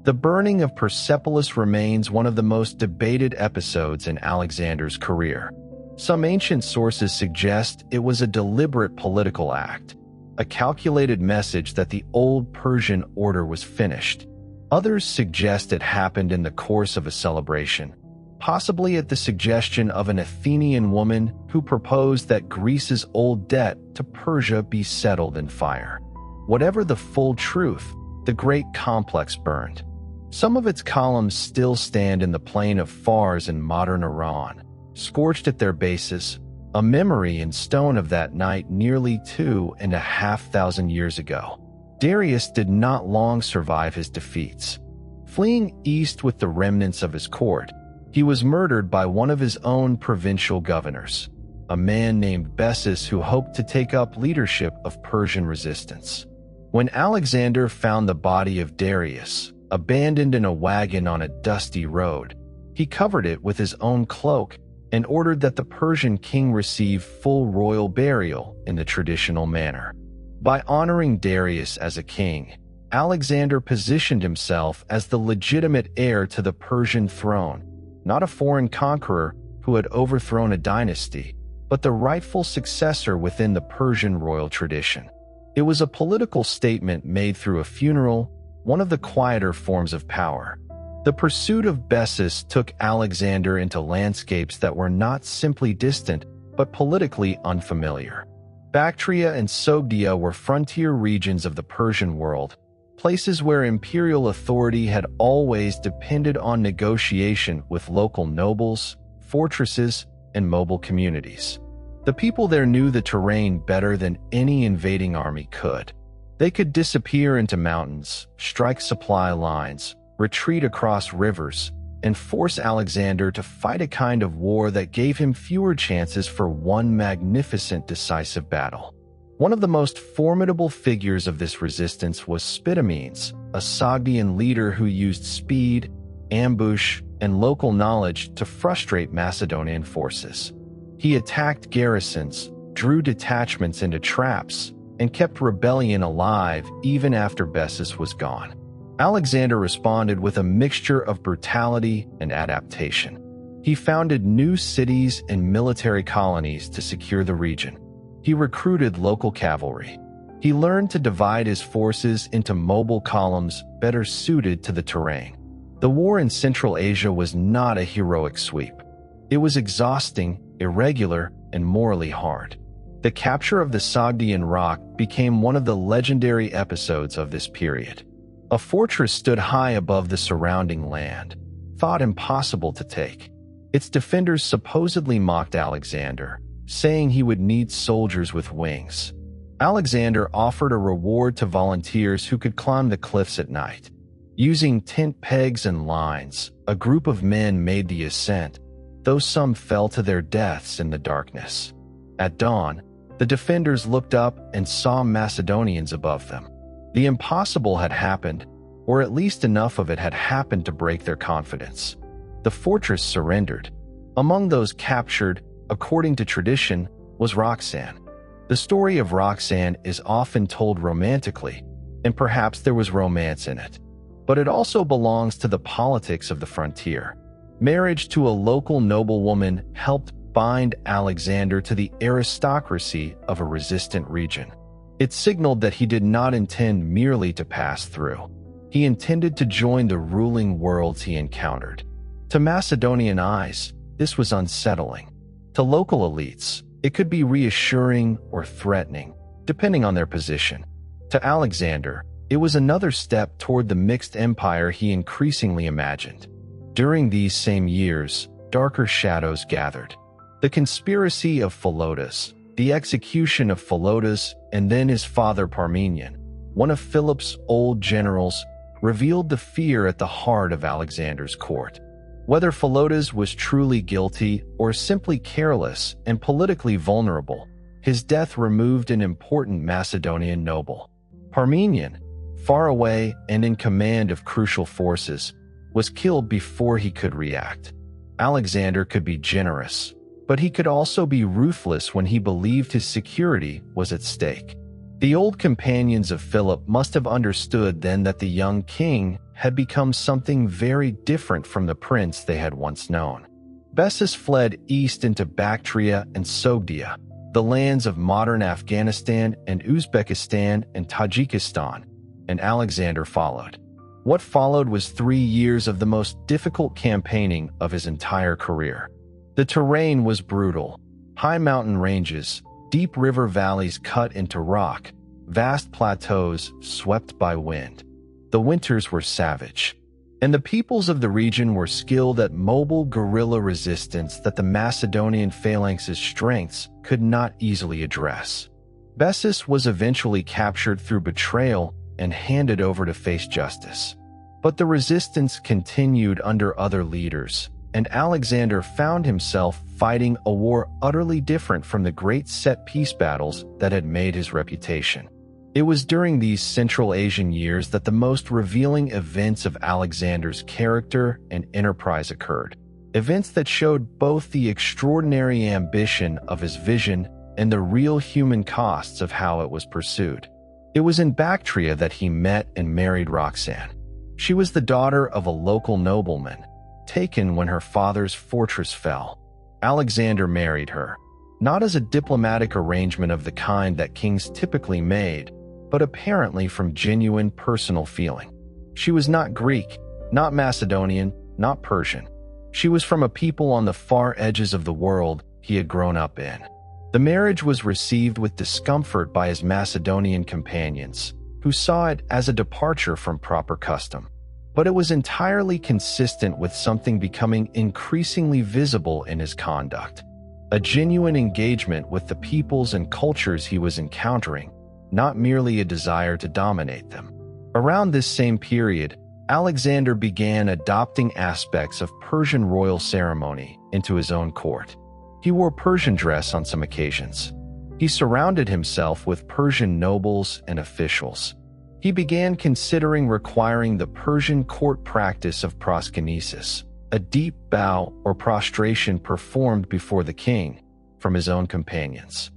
The burning of Persepolis remains one of the most debated episodes in Alexander's career. Some ancient sources suggest it was a deliberate political act, a calculated message that the old Persian order was finished. Others suggest it happened in the course of a celebration, possibly at the suggestion of an Athenian woman who proposed that Greece's old debt to Persia be settled in fire. Whatever the full truth, the great complex burned. Some of its columns still stand in the plain of Fars in modern Iran, scorched at their bases, a memory in stone of that night nearly 2,500 years ago. Darius did not long survive his defeats. Fleeing east with the remnants of his court, he was murdered by one of his own provincial governors, a man named Bessus who hoped to take up leadership of Persian resistance. When Alexander found the body of Darius, abandoned in a wagon on a dusty road, he covered it with his own cloak and ordered that the Persian king receive full royal burial in the traditional manner. By honoring Darius as a king, Alexander positioned himself as the legitimate heir to the Persian throne, not a foreign conqueror who had overthrown a dynasty, but the rightful successor within the Persian royal tradition. It was a political statement made through a funeral, one of the quieter forms of power. The pursuit of Bessus took Alexander into landscapes that were not simply distant, but politically unfamiliar. Bactria and Sogdia were frontier regions of the Persian world, places where imperial authority had always depended on negotiation with local nobles, fortresses, and mobile communities. The people there knew the terrain better than any invading army could. They could disappear into mountains, strike supply lines, retreat across rivers, and force Alexander to fight a kind of war that gave him fewer chances for one magnificent decisive battle. One of the most formidable figures of this resistance was Spitamenes, a Sogdian leader who used speed, ambush, and local knowledge to frustrate Macedonian forces. He attacked garrisons, drew detachments into traps, and kept rebellion alive even after Bessus was gone. Alexander responded with a mixture of brutality and adaptation. He founded new cities and military colonies to secure the region. He recruited local cavalry. He learned to divide his forces into mobile columns better suited to the terrain. The war in Central Asia was not a heroic sweep. It was exhausting, irregular, and morally hard. The capture of the Sogdian Rock became one of the legendary episodes of this period. A fortress stood high above the surrounding land, thought impossible to take. Its defenders supposedly mocked Alexander, saying he would need soldiers with wings. Alexander offered a reward to volunteers who could climb the cliffs at night. Using tent pegs and lines, a group of men made the ascent, though some fell to their deaths in the darkness. At dawn, the defenders looked up and saw Macedonians above them. The impossible had happened, or at least enough of it had happened to break their confidence. The fortress surrendered. Among those captured, according to tradition, was Roxanne. The story of Roxanne is often told romantically, and perhaps there was romance in it. But it also belongs to the politics of the frontier. Marriage to a local noblewoman helped bind Alexander to the aristocracy of a resistant region. It signaled that he did not intend merely to pass through. He intended to join the ruling worlds he encountered. To Macedonian eyes, this was unsettling. To local elites, it could be reassuring or threatening, depending on their position. To Alexander, it was another step toward the mixed empire he increasingly imagined. During these same years, darker shadows gathered. The conspiracy of Philotas, the execution of Philotas and then his father Parmenion, one of Philip's old generals, revealed the fear at the heart of Alexander's court. Whether Philotas was truly guilty or simply careless and politically vulnerable, his death removed an important Macedonian noble. Parmenion, far away and in command of crucial forces, was killed before he could react. Alexander could be generous, but he could also be ruthless when he believed his security was at stake. The old companions of Philip must have understood then that the young king had become something very different from the prince they had once known. Bessus fled east into Bactria and Sogdia, the lands of modern Afghanistan and Uzbekistan and Tajikistan, and Alexander followed. What followed was 3 years of the most difficult campaigning of his entire career. The terrain was brutal. High mountain ranges, deep river valleys cut into rock, vast plateaus swept by wind. The winters were savage, and the peoples of the region were skilled at mobile guerrilla resistance that the Macedonian phalanx's strengths could not easily address. Bessus was eventually captured through betrayal and handed over to face justice. But the resistance continued under other leaders, and Alexander found himself fighting a war utterly different from the great set-piece battles that had made his reputation. It was during these Central Asian years that the most revealing events of Alexander's character and enterprise occurred. Events that showed both the extraordinary ambition of his vision and the real human costs of how it was pursued. It was in Bactria that he met and married Roxanne. She was the daughter of a local nobleman, taken when her father's fortress fell. Alexander married her, not as a diplomatic arrangement of the kind that kings typically made, but apparently from genuine personal feeling. She was not Greek, not Macedonian, not Persian. She was from a people on the far edges of the world he had grown up in. The marriage was received with discomfort by his Macedonian companions, who saw it as a departure from proper custom. But it was entirely consistent with something becoming increasingly visible in his conduct: a genuine engagement with the peoples and cultures he was encountering, not merely a desire to dominate them. Around this same period, Alexander began adopting aspects of Persian royal ceremony into his own court. He wore Persian dress on some occasions. He surrounded himself with Persian nobles and officials. He began considering requiring the Persian court practice of proskynesis, a deep bow or prostration performed before the king, from his own companions.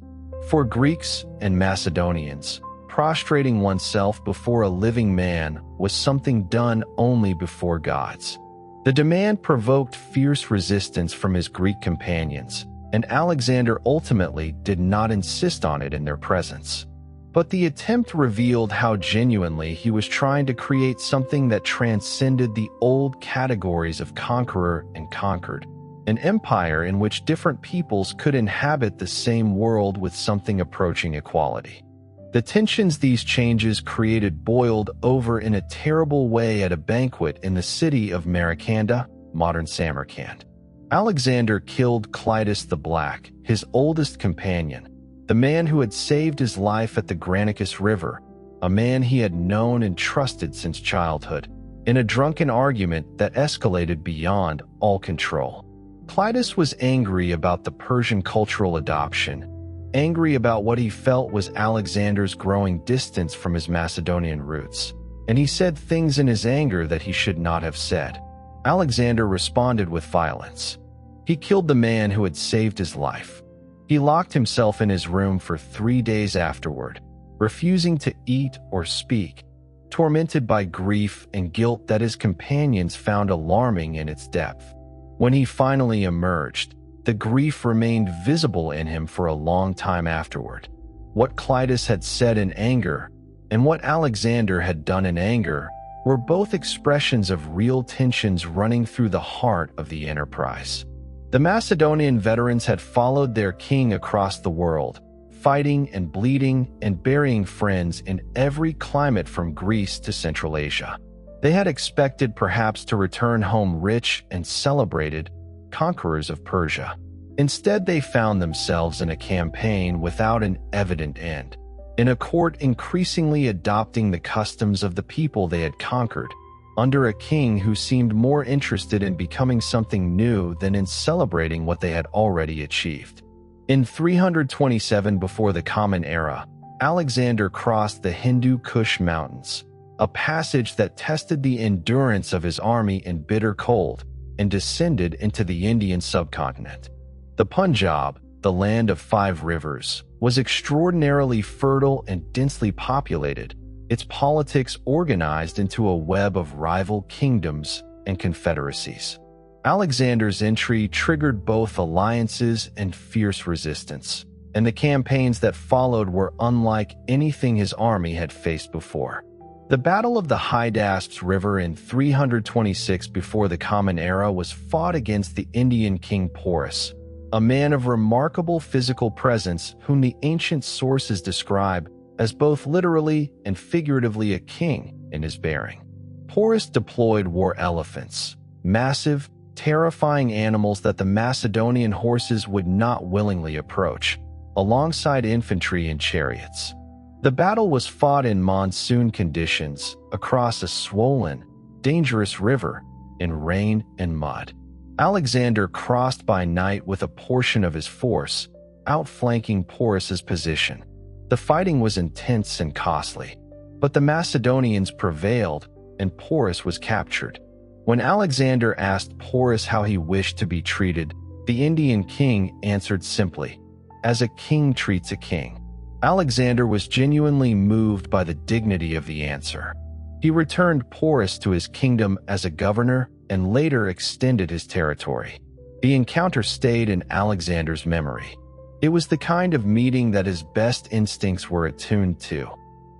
For Greeks and Macedonians, prostrating oneself before a living man was something done only before gods. The demand provoked fierce resistance from his Greek companions, and Alexander ultimately did not insist on it in their presence. But the attempt revealed how genuinely he was trying to create something that transcended the old categories of conqueror and conquered, an empire in which different peoples could inhabit the same world with something approaching equality. The tensions these changes created boiled over in a terrible way at a banquet in the city of Maracanda, modern Samarkand. Alexander killed Clitus the Black, his oldest companion, the man who had saved his life at the Granicus River, a man he had known and trusted since childhood, in a drunken argument that escalated beyond all control. Clitus was angry about the Persian cultural adoption, angry about what he felt was Alexander's growing distance from his Macedonian roots, and he said things in his anger that he should not have said. Alexander responded with violence. He killed the man who had saved his life. He locked himself in his room for 3 days afterward, refusing to eat or speak, tormented by grief and guilt that his companions found alarming in its depth. When he finally emerged, the grief remained visible in him for a long time afterward. What Clitus had said in anger and what Alexander had done in anger were both expressions of real tensions running through the heart of the enterprise. The Macedonian veterans had followed their king across the world, fighting and bleeding and burying friends in every climate from Greece to Central Asia. They had expected perhaps to return home rich and celebrated, conquerors of Persia. Instead, they found themselves in a campaign without an evident end, in a court increasingly adopting the customs of the people they had conquered, under a king who seemed more interested in becoming something new than in celebrating what they had already achieved. In 327 before the Common Era, Alexander crossed the Hindu Kush Mountains, a passage that tested the endurance of his army in bitter cold, and descended into the Indian subcontinent. The Punjab, the land of 5 rivers, was extraordinarily fertile and densely populated, its politics organized into a web of rival kingdoms and confederacies. Alexander's entry triggered both alliances and fierce resistance, and the campaigns that followed were unlike anything his army had faced before. The Battle of the Hydaspes River in 326 before the Common Era was fought against the Indian king Porus, a man of remarkable physical presence whom the ancient sources describe as both literally and figuratively a king in his bearing. Porus deployed war elephants, massive, terrifying animals that the Macedonian horses would not willingly approach, alongside infantry and chariots. The battle was fought in monsoon conditions, across a swollen, dangerous river, in rain and mud. Alexander crossed by night with a portion of his force, outflanking Porus's position. The fighting was intense and costly, but the Macedonians prevailed and Porus was captured. When Alexander asked Porus how he wished to be treated, the Indian king answered simply, "As a king treats a king." Alexander was genuinely moved by the dignity of the answer. He returned Porus to his kingdom as a governor and later extended his territory. The encounter stayed in Alexander's memory. It was the kind of meeting that his best instincts were attuned to.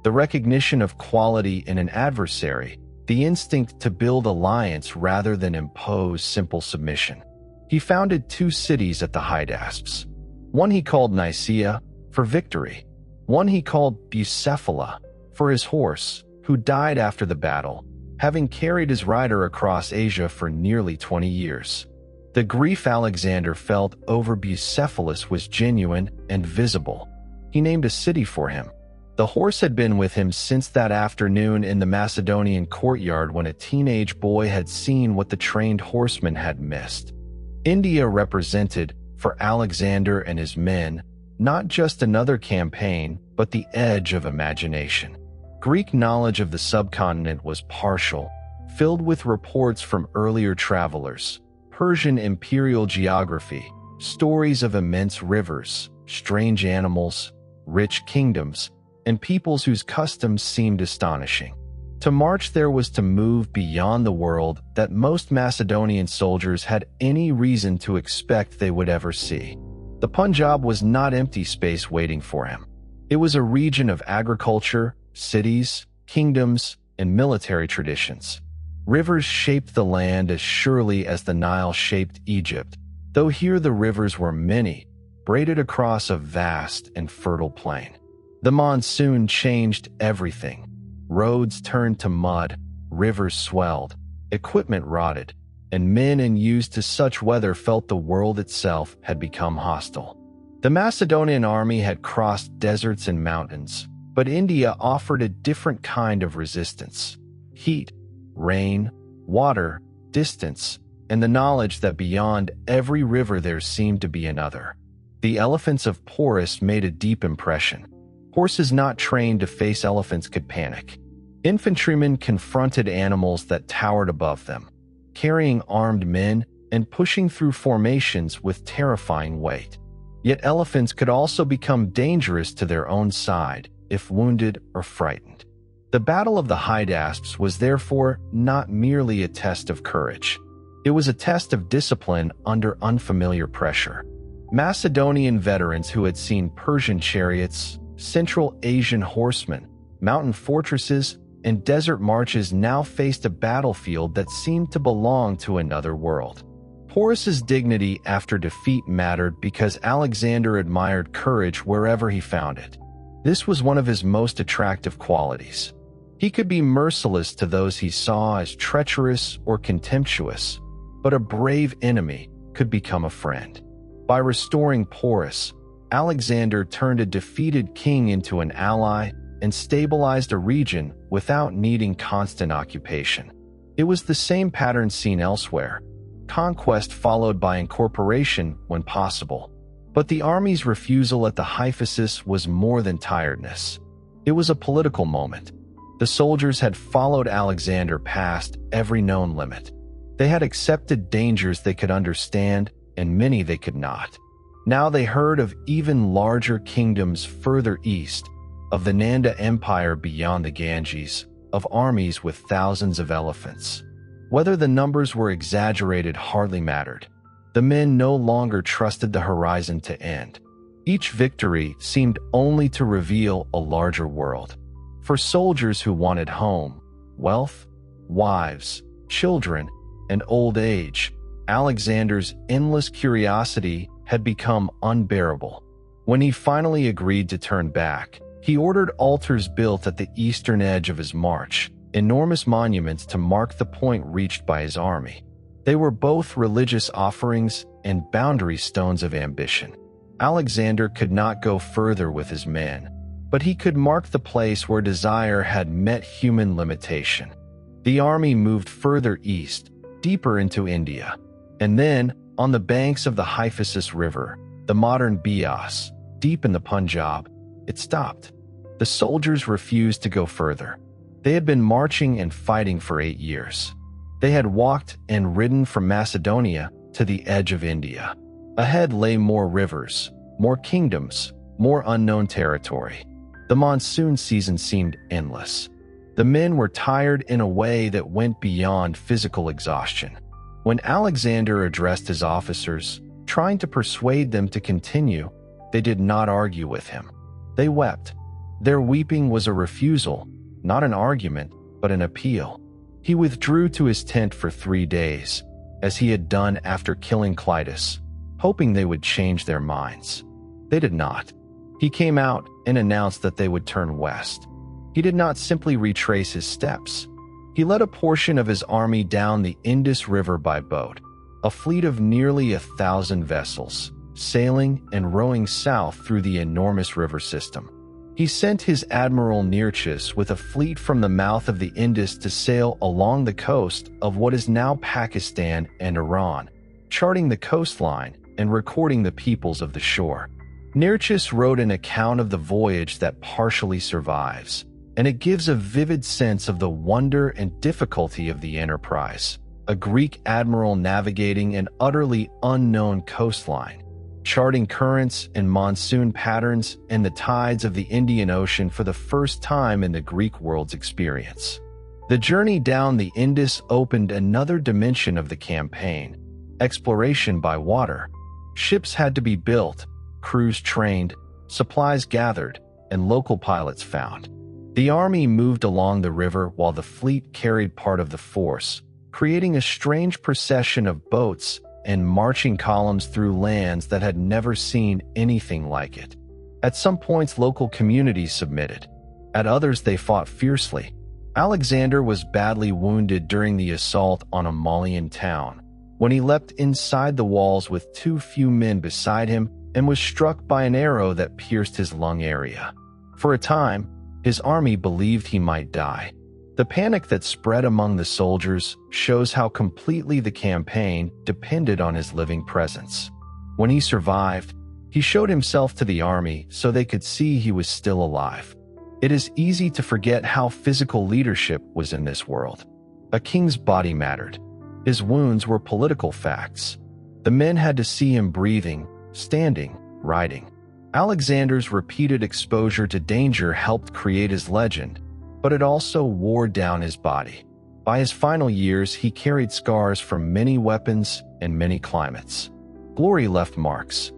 The recognition of quality in an adversary, the instinct to build alliance rather than impose simple submission. He founded 2 cities at the Hydaspes. One he called Nicaea, for victory. One he called Bucephala, for his horse, who died after the battle, having carried his rider across Asia for nearly 20 years. The grief Alexander felt over Bucephalus was genuine and visible. He named a city for him. The horse had been with him since that afternoon in the Macedonian courtyard when a teenage boy had seen what the trained horseman had missed. India represented, for Alexander and his men, not just another campaign, but the edge of imagination. Greek knowledge of the subcontinent was partial, filled with reports from earlier travelers, Persian imperial geography, stories of immense rivers, strange animals, rich kingdoms, and peoples whose customs seemed astonishing. To march there was to move beyond the world that most Macedonian soldiers had any reason to expect they would ever see. The Punjab was not empty space waiting for him. It was a region of agriculture, cities, kingdoms, and military traditions. Rivers shaped the land as surely as the Nile shaped Egypt, though here the rivers were many, braided across a vast and fertile plain. The monsoon changed everything. Roads turned to mud, rivers swelled, equipment rotted, and men and used to such weather felt the world itself had become hostile. The Macedonian army had crossed deserts and mountains, but India offered a different kind of resistance. Heat, rain, water, distance, and the knowledge that beyond every river there seemed to be another. The elephants of Porus made a deep impression. Horses not trained to face elephants could panic. Infantrymen confronted animals that towered above them, carrying armed men and pushing through formations with terrifying weight. Yet elephants could also become dangerous to their own side if wounded or frightened. The Battle of the Hydaspes was therefore not merely a test of courage. It was a test of discipline under unfamiliar pressure. Macedonian veterans who had seen Persian chariots, Central Asian horsemen, mountain fortresses, and desert marches now faced a battlefield that seemed to belong to another world. Porus's dignity after defeat mattered because Alexander admired courage wherever he found it. This was one of his most attractive qualities. He could be merciless to those he saw as treacherous or contemptuous, but a brave enemy could become a friend. By restoring Porus, Alexander turned a defeated king into an ally and stabilized a region without needing constant occupation. It was the same pattern seen elsewhere: conquest followed by incorporation when possible. But the army's refusal at the Hyphasis was more than tiredness. It was a political moment. The soldiers had followed Alexander past every known limit. They had accepted dangers they could understand and many they could not. Now they heard of even larger kingdoms further east, of the Nanda Empire beyond the Ganges, of armies with thousands of elephants. Whether the numbers were exaggerated hardly mattered. The men no longer trusted the horizon to end. Each victory seemed only to reveal a larger world. For soldiers who wanted home, wealth, wives, children, and old age, Alexander's endless curiosity had become unbearable. When he finally agreed to turn back, he ordered altars built at the eastern edge of his march, enormous monuments to mark the point reached by his army. They were both religious offerings and boundary stones of ambition. Alexander could not go further with his men, but he could mark the place where desire had met human limitation. The army moved further east, deeper into India, and then, on the banks of the Hyphasis River, the modern Beas, deep in the Punjab, it stopped. The soldiers refused to go further. They had been marching and fighting for 8 years. They had walked and ridden from Macedonia to the edge of India. Ahead lay more rivers, more kingdoms, more unknown territory. The monsoon season seemed endless. The men were tired in a way that went beyond physical exhaustion. When Alexander addressed his officers, trying to persuade them to continue, they did not argue with him. They wept. Their weeping was a refusal, not an argument, but an appeal. He withdrew to his tent for 3 days, as he had done after killing Clitus, hoping they would change their minds. They did not. He came out and announced that they would turn west. He did not simply retrace his steps. He led a portion of his army down the Indus River by boat, a fleet of nearly 1,000 vessels, sailing and rowing south through the enormous river system. He sent his admiral Nearchus with a fleet from the mouth of the Indus to sail along the coast of what is now Pakistan and Iran, charting the coastline and recording the peoples of the shore. Nearchus wrote an account of the voyage that partially survives, and it gives a vivid sense of the wonder and difficulty of the enterprise. A Greek admiral navigating an utterly unknown coastline, charting currents and monsoon patterns and the tides of the Indian Ocean for the first time in the Greek world's experience. The journey down the Indus opened another dimension of the campaign: exploration by water. Ships had to be built, crews trained, supplies gathered, and local pilots found. The army moved along the river while the fleet carried part of the force, creating a strange procession of boats and marching columns through lands that had never seen anything like it. At some points, local communities submitted. At others, they fought fiercely. Alexander was badly wounded during the assault on a Malian town, when he leapt inside the walls with too few men beside him and was struck by an arrow that pierced his lung area. For a time, his army believed he might die. The panic that spread among the soldiers shows how completely the campaign depended on his living presence. When he survived, he showed himself to the army so they could see he was still alive. It is easy to forget how physical leadership was in this world. A king's body mattered. His wounds were political facts. The men had to see him breathing, standing, riding. Alexander's repeated exposure to danger helped create his legend, but it also wore down his body. By his final years, he carried scars from many weapons and many climates. Glory left marks.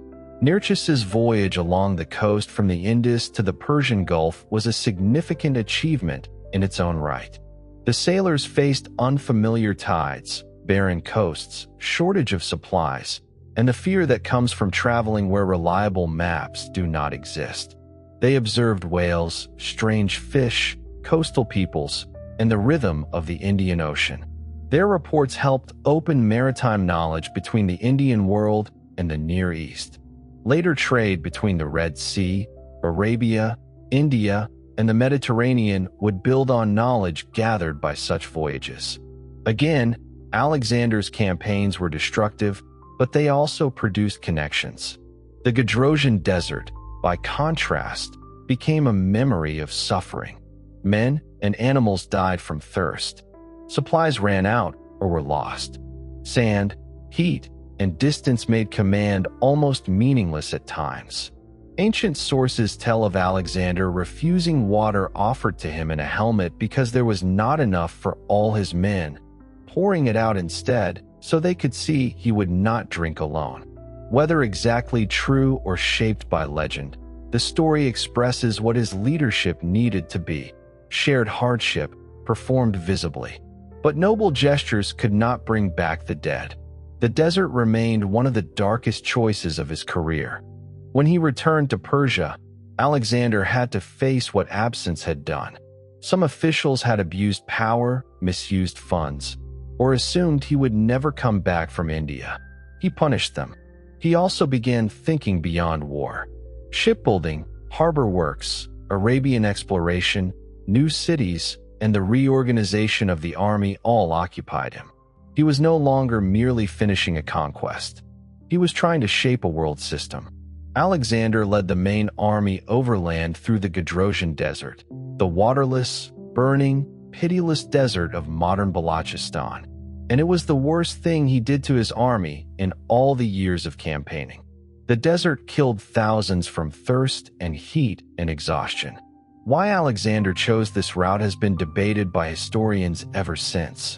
Nearchus's voyage along the coast from the Indus to the Persian Gulf was a significant achievement in its own right. The sailors faced unfamiliar tides, barren coasts, shortage of supplies, and the fear that comes from traveling where reliable maps do not exist. They observed whales, strange fish, coastal peoples, and the rhythm of the Indian Ocean. Their reports helped open maritime knowledge between the Indian world and the Near East. Later trade between the Red Sea, Arabia, India, and the Mediterranean would build on knowledge gathered by such voyages. Again, Alexander's campaigns were destructive, but they also produced connections. The Gadrosian Desert, by contrast, became a memory of suffering. Men and animals died from thirst. Supplies ran out or were lost. Sand, heat, and distance made command almost meaningless at times. Ancient sources tell of Alexander refusing water offered to him in a helmet because there was not enough for all his men, pouring it out instead so they could see he would not drink alone. Whether exactly true or shaped by legend, the story expresses what his leadership needed to be: shared hardship, performed visibly. But noble gestures could not bring back the dead. The desert remained one of the darkest choices of his career. When he returned to Persia, Alexander had to face what absence had done. Some officials had abused power, misused funds, or assumed he would never come back from India. He punished them. He also began thinking beyond war. Shipbuilding, harbor works, Arabian exploration, new cities, and the reorganization of the army all occupied him. He was no longer merely finishing a conquest. He was trying to shape a world system. Alexander led the main army overland through the Gadrosian Desert, the waterless, burning, pitiless desert of modern Balochistan. And it was the worst thing he did to his army in all the years of campaigning. The desert killed thousands from thirst and heat and exhaustion. Why Alexander chose this route has been debated by historians ever since.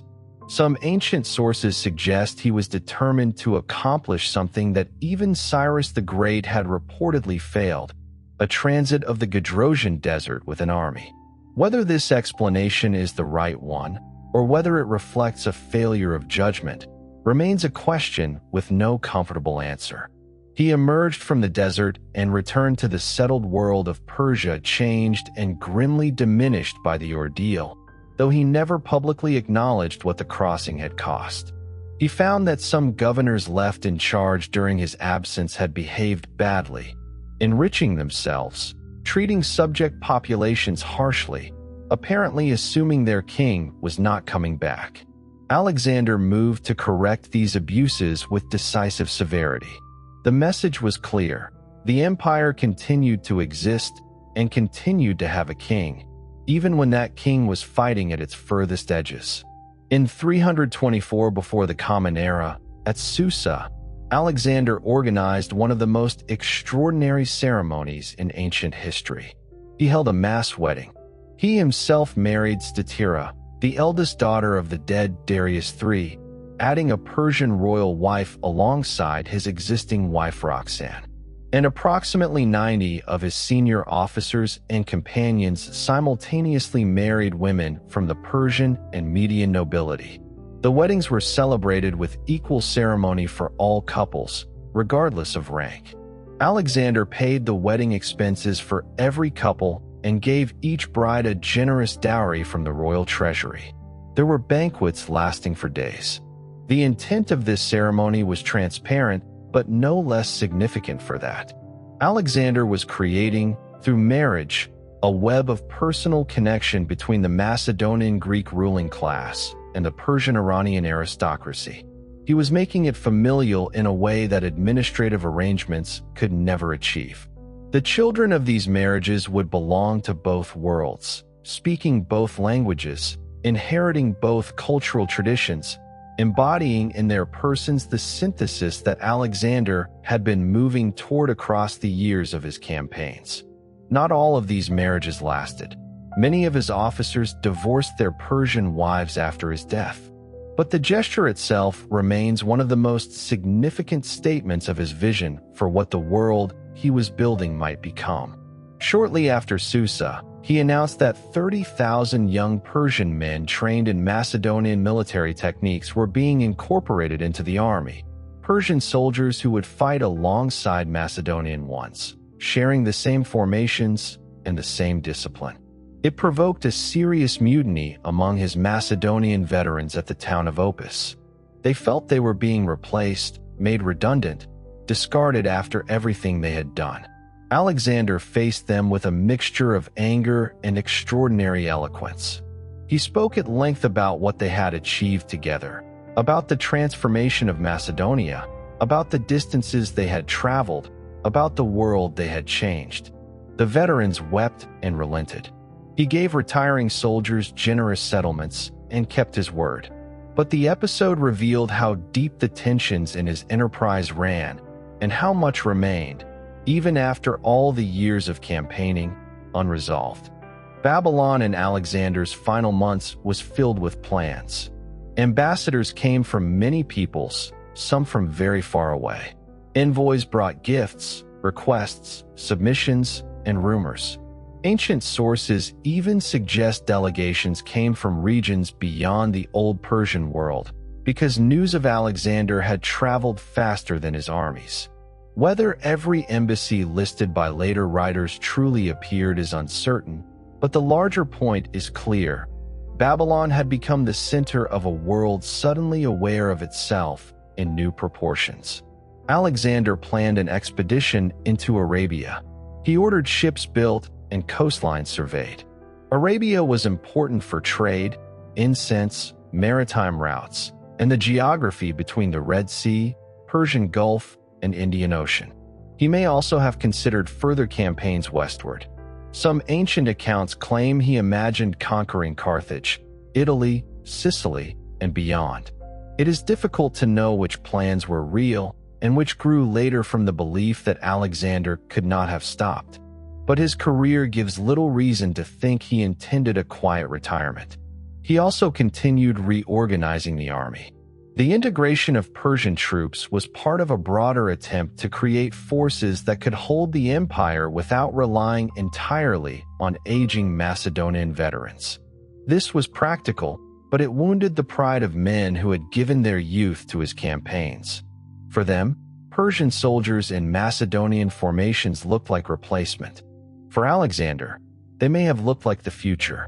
Some ancient sources suggest he was determined to accomplish something that even Cyrus the Great had reportedly failed: a transit of the Gadrosian Desert with an army. Whether this explanation is the right one, or whether it reflects a failure of judgment, remains a question with no comfortable answer. He emerged from the desert and returned to the settled world of Persia, changed and grimly diminished by the ordeal, though he never publicly acknowledged what the crossing had cost. He found that some governors left in charge during his absence had behaved badly, enriching themselves, treating subject populations harshly, apparently assuming their king was not coming back. Alexander moved to correct these abuses with decisive severity. The message was clear: the empire continued to exist and continued to have a king, even when that king was fighting at its furthest edges. In 324 before the Common Era, at Susa, Alexander organized one of the most extraordinary ceremonies in ancient history. He held a mass wedding. He himself married Statira, the eldest daughter of the dead Darius III, adding a Persian royal wife alongside his existing wife Roxanne. And approximately 90 of his senior officers and companions simultaneously married women from the Persian and Median nobility. The weddings were celebrated with equal ceremony for all couples, regardless of rank. Alexander paid the wedding expenses for every couple and gave each bride a generous dowry from the royal treasury. There were banquets lasting for days. The intent of this ceremony was transparent, but no less significant for that. Alexander was creating, through marriage, a web of personal connection between the Macedonian Greek ruling class and the Persian Iranian aristocracy. He was making it familial in a way that administrative arrangements could never achieve. The children of these marriages would belong to both worlds, speaking both languages, inheriting both cultural traditions, embodying in their persons the synthesis that Alexander had been moving toward across the years of his campaigns. Not all of these marriages lasted. Many of his officers divorced their Persian wives after his death. But the gesture itself remains one of the most significant statements of his vision for what the world he was building might become. Shortly after Susa, he announced that 30,000 young Persian men trained in Macedonian military techniques were being incorporated into the army, Persian soldiers who would fight alongside Macedonian ones, sharing the same formations and the same discipline. It provoked a serious mutiny among his Macedonian veterans at the town of Opis. They felt they were being replaced, made redundant, discarded after everything they had done. Alexander faced them with a mixture of anger and extraordinary eloquence. He spoke at length about what they had achieved together, about the transformation of Macedonia, about the distances they had traveled, about the world they had changed. The veterans wept and relented. He gave retiring soldiers generous settlements and kept his word. But the episode revealed how deep the tensions in his enterprise ran and how much remained, even after all the years of campaigning, unresolved. Babylon in Alexander's final months was filled with plans. Ambassadors came from many peoples, some from very far away. Envoys brought gifts, requests, submissions, and rumors. Ancient sources even suggest delegations came from regions beyond the old Persian world, because news of Alexander had traveled faster than his armies. Whether every embassy listed by later writers truly appeared is uncertain, but the larger point is clear. Babylon had become the center of a world suddenly aware of itself in new proportions. Alexander planned an expedition into Arabia. He ordered ships built and coastlines surveyed. Arabia was important for trade, incense, maritime routes, and the geography between the Red Sea, Persian Gulf, and Indian Ocean. He may also have considered further campaigns westward. Some ancient accounts claim he imagined conquering Carthage, Italy, Sicily, and beyond. It is difficult to know which plans were real and which grew later from the belief that Alexander could not have stopped. But his career gives little reason to think he intended a quiet retirement. He also continued reorganizing the army. The integration of Persian troops was part of a broader attempt to create forces that could hold the empire without relying entirely on aging Macedonian veterans. This was practical, but it wounded the pride of men who had given their youth to his campaigns. For them, Persian soldiers in Macedonian formations looked like replacement. For Alexander, they may have looked like the future.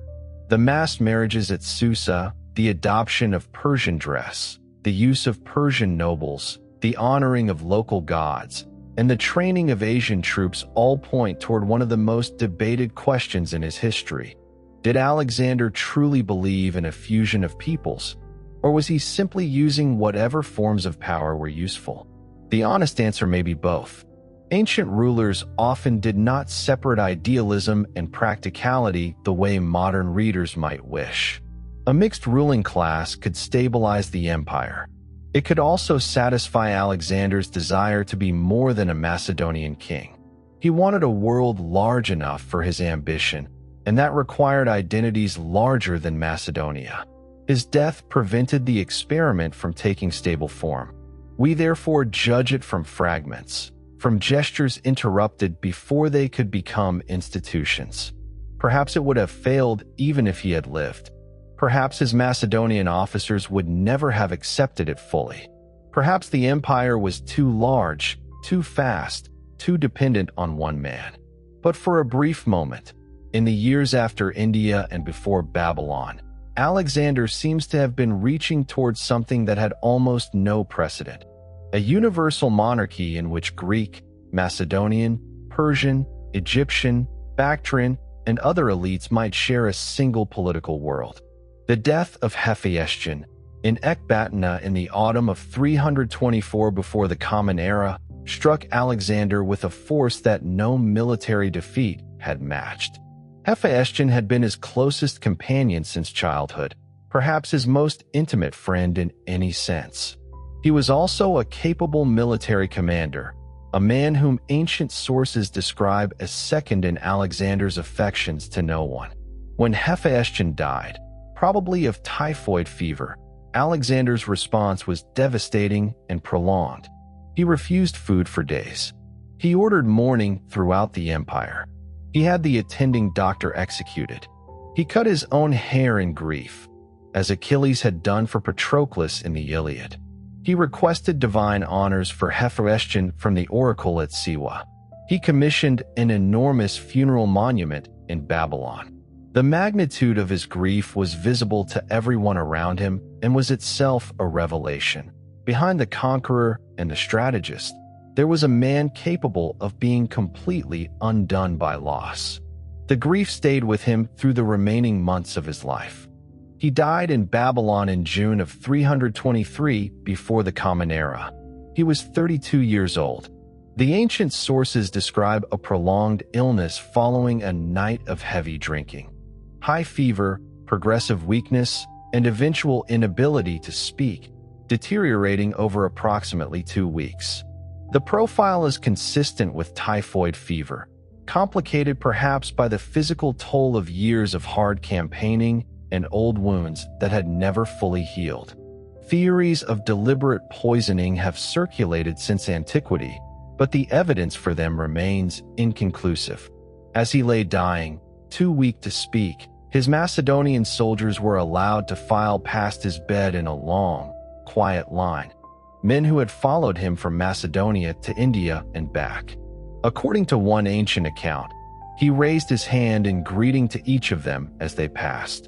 The mass marriages at Susa, the adoption of Persian dress, the use of Persian nobles, the honoring of local gods, and the training of Asian troops all point toward one of the most debated questions in his history. Did Alexander truly believe in a fusion of peoples, or was he simply using whatever forms of power were useful? The honest answer may be both. Ancient rulers often did not separate idealism and practicality the way modern readers might wish. A mixed ruling class could stabilize the empire. It could also satisfy Alexander's desire to be more than a Macedonian king. He wanted a world large enough for his ambition, and that required identities larger than Macedonia. His death prevented the experiment from taking stable form. We therefore judge it from fragments, from gestures interrupted before they could become institutions. Perhaps it would have failed even if he had lived. Perhaps his Macedonian officers would never have accepted it fully. Perhaps the empire was too large, too fast, too dependent on one man. But for a brief moment, In the years after India and before Babylon, Alexander seems to have been reaching towards something that had almost no precedent: a universal monarchy in which Greek, Macedonian, Persian, Egyptian, Bactrian, and other elites might share a single political world. The death of Hephaestion in Ecbatana in the autumn of 324 before the Common Era struck Alexander with a force that no military defeat had matched. Hephaestion had been his closest companion since childhood, perhaps his most intimate friend in any sense. He was also a capable military commander, a man whom ancient sources describe as second in Alexander's affections to no one. When Hephaestion died, probably of typhoid fever, Alexander's response was devastating and prolonged. He refused food for days. He ordered mourning throughout the empire. He had the attending doctor executed. He cut his own hair in grief, as Achilles had done for Patroclus in the Iliad. He requested divine honors for Hephaestion from the oracle at Siwa. He commissioned an enormous funeral monument in Babylon. The magnitude of his grief was visible to everyone around him and was itself a revelation. Behind the conqueror and the strategist, there was a man capable of being completely undone by loss. The grief stayed with him through the remaining months of his life. He died in Babylon in June of 323 before the Common Era. He was 32 years old. The ancient sources describe a prolonged illness following a night of heavy drinking. High fever, progressive weakness, and eventual inability to speak, deteriorating over approximately 2 weeks. The profile is consistent with typhoid fever, complicated perhaps by the physical toll of years of hard campaigning and old wounds that had never fully healed. Theories of deliberate poisoning have circulated since antiquity, but the evidence for them remains inconclusive. As he lay dying, too weak to speak, his Macedonian soldiers were allowed to file past his bed in a long, quiet line. Men who had followed him from Macedonia to India and back. According to one ancient account, he raised his hand in greeting to each of them as they passed.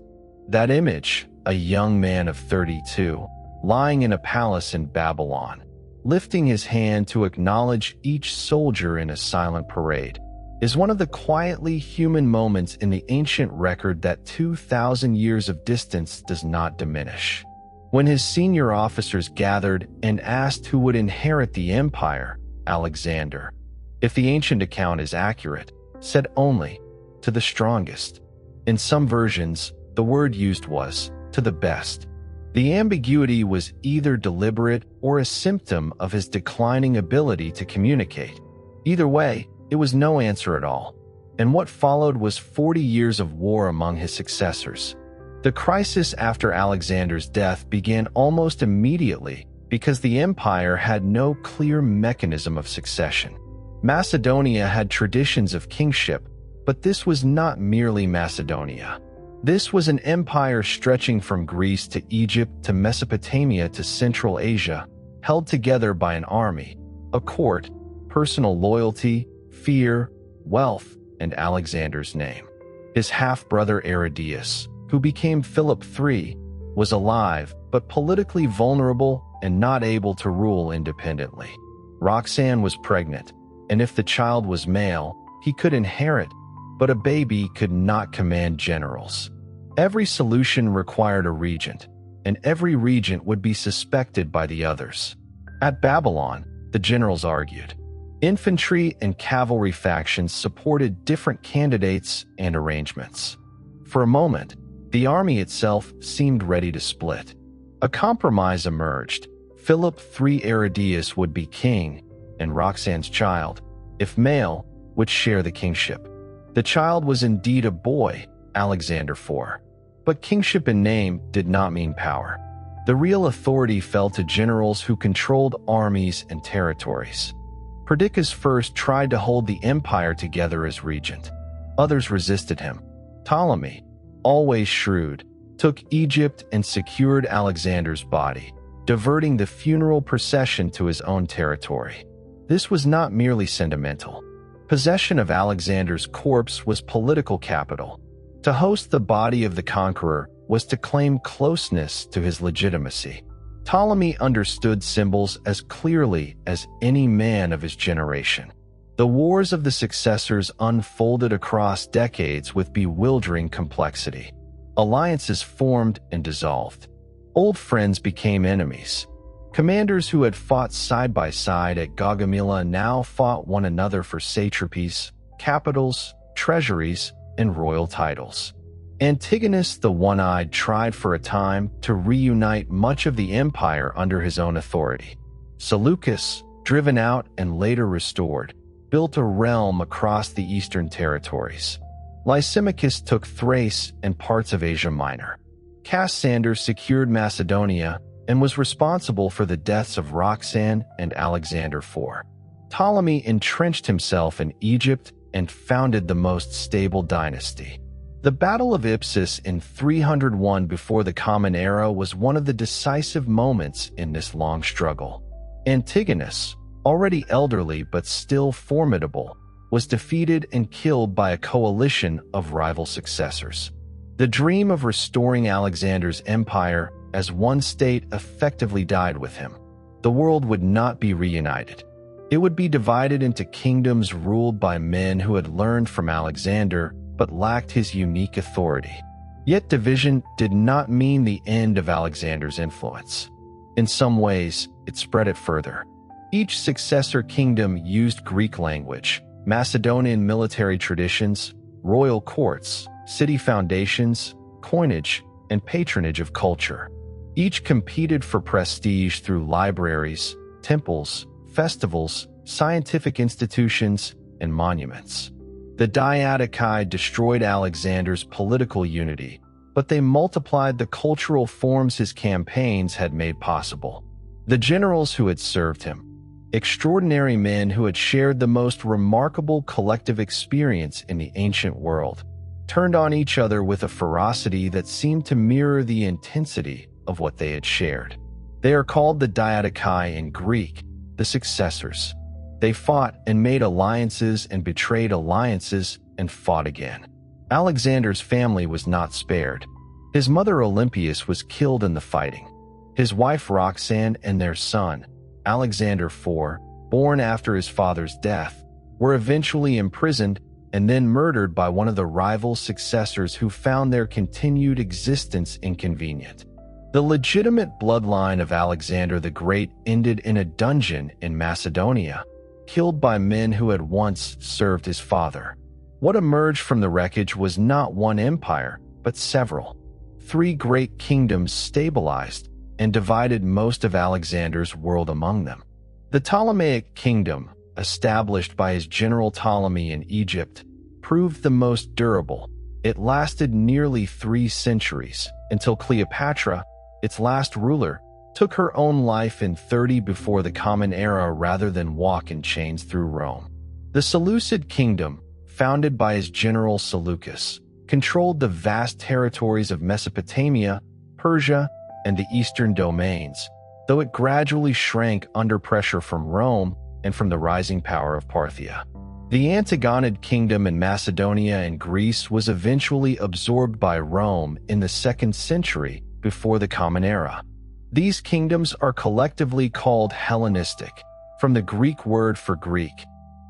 That image, a young man of 32, lying in a palace in Babylon, lifting his hand to acknowledge each soldier in a silent parade, is one of the quietly human moments in the ancient record that 2,000 years of distance does not diminish. When his senior officers gathered and asked who would inherit the empire, Alexander, if the ancient account is accurate, said only, "To the strongest." In some versions, the word used was, "to the best." The ambiguity was either deliberate or a symptom of his declining ability to communicate. Either way, it was no answer at all, and what followed was 40 years of war among his successors. The crisis after Alexander's death began almost immediately because the empire had no clear mechanism of succession. Macedonia had traditions of kingship, but this was not merely Macedonia. This was an empire stretching from Greece to Egypt to Mesopotamia to Central Asia, held together by an army, a court, personal loyalty, fear, wealth, and Alexander's name. His half-brother Aristeus, who became Philip III, was alive but politically vulnerable and not able to rule independently. Roxanne was pregnant, and if the child was male, he could inherit, but a baby could not command generals. Every solution required a regent, and every regent would be suspected by the others. At Babylon, the generals argued. Infantry and cavalry factions supported different candidates and arrangements. For a moment, the army itself seemed ready to split. A compromise emerged. Philip III Aristeus would be king, and Roxanne's child, if male, would share the kingship. The child was indeed a boy, Alexander IV. But kingship in name did not mean power. The real authority fell to generals who controlled armies and territories. Perdiccas first tried to hold the empire together as regent. Others resisted him. Ptolemy, always shrewd, took Egypt and secured Alexander's body, diverting the funeral procession to his own territory. This was not merely sentimental. Possession of Alexander's corpse was political capital. To host the body of the conqueror was to claim closeness to his legitimacy. Ptolemy understood symbols as clearly as any man of his generation. The wars of the successors unfolded across decades with bewildering complexity. Alliances formed and dissolved. Old friends became enemies. Commanders who had fought side by side at Gaugamela now fought one another for satrapies, capitals, treasuries, and royal titles. Antigonus the One-Eyed tried for a time to reunite much of the empire under his own authority. Seleucus, driven out and later restored, built a realm across the eastern territories. Lysimachus took Thrace and parts of Asia Minor. Cassander secured Macedonia and was responsible for the deaths of Roxanne and Alexander IV. Ptolemy entrenched himself in Egypt and founded the most stable dynasty. The Battle of Ipsus in 301 before the Common Era was one of the decisive moments in this long struggle. Antigonus, already elderly but still formidable, was defeated and killed by a coalition of rival successors. The dream of restoring Alexander's empire as one state effectively died with him. The world would not be reunited. It would be divided into kingdoms ruled by men who had learned from Alexander but lacked his unique authority. Yet division did not mean the end of Alexander's influence. In some ways, it spread it further. Each successor kingdom used Greek language, Macedonian military traditions, royal courts, city foundations, coinage, and patronage of culture. Each competed for prestige through libraries, temples, festivals, scientific institutions, and monuments. The Diadochi destroyed Alexander's political unity, but they multiplied the cultural forms his campaigns had made possible. The generals who had served him, extraordinary men who had shared the most remarkable collective experience in the ancient world, turned on each other with a ferocity that seemed to mirror the intensity of what they had shared. They are called the Diadochi in Greek, the successors. They fought and made alliances and betrayed alliances and fought again. Alexander's family was not spared. His mother Olympias was killed in the fighting. His wife Roxanne and their son, Alexander IV, born after his father's death, were eventually imprisoned and then murdered by one of the rival successors who found their continued existence inconvenient. The legitimate bloodline of Alexander the Great ended in a dungeon in Macedonia, killed by men who had once served his father. What emerged from the wreckage was not one empire, but several. 3 great kingdoms stabilized and divided most of Alexander's world among them. The Ptolemaic kingdom, established by his general Ptolemy in Egypt, proved the most durable. It lasted nearly 3 centuries, until Cleopatra, its last ruler, took her own life in 30 before the Common Era rather than walk in chains through Rome. The Seleucid kingdom, founded by his general Seleucus, controlled the vast territories of Mesopotamia, Persia, and the eastern domains, though it gradually shrank under pressure from Rome and from the rising power of Parthia. The Antigonid kingdom in Macedonia and Greece was eventually absorbed by Rome in the 2nd century before the Common Era. These kingdoms are collectively called Hellenistic, from the Greek word for Greek,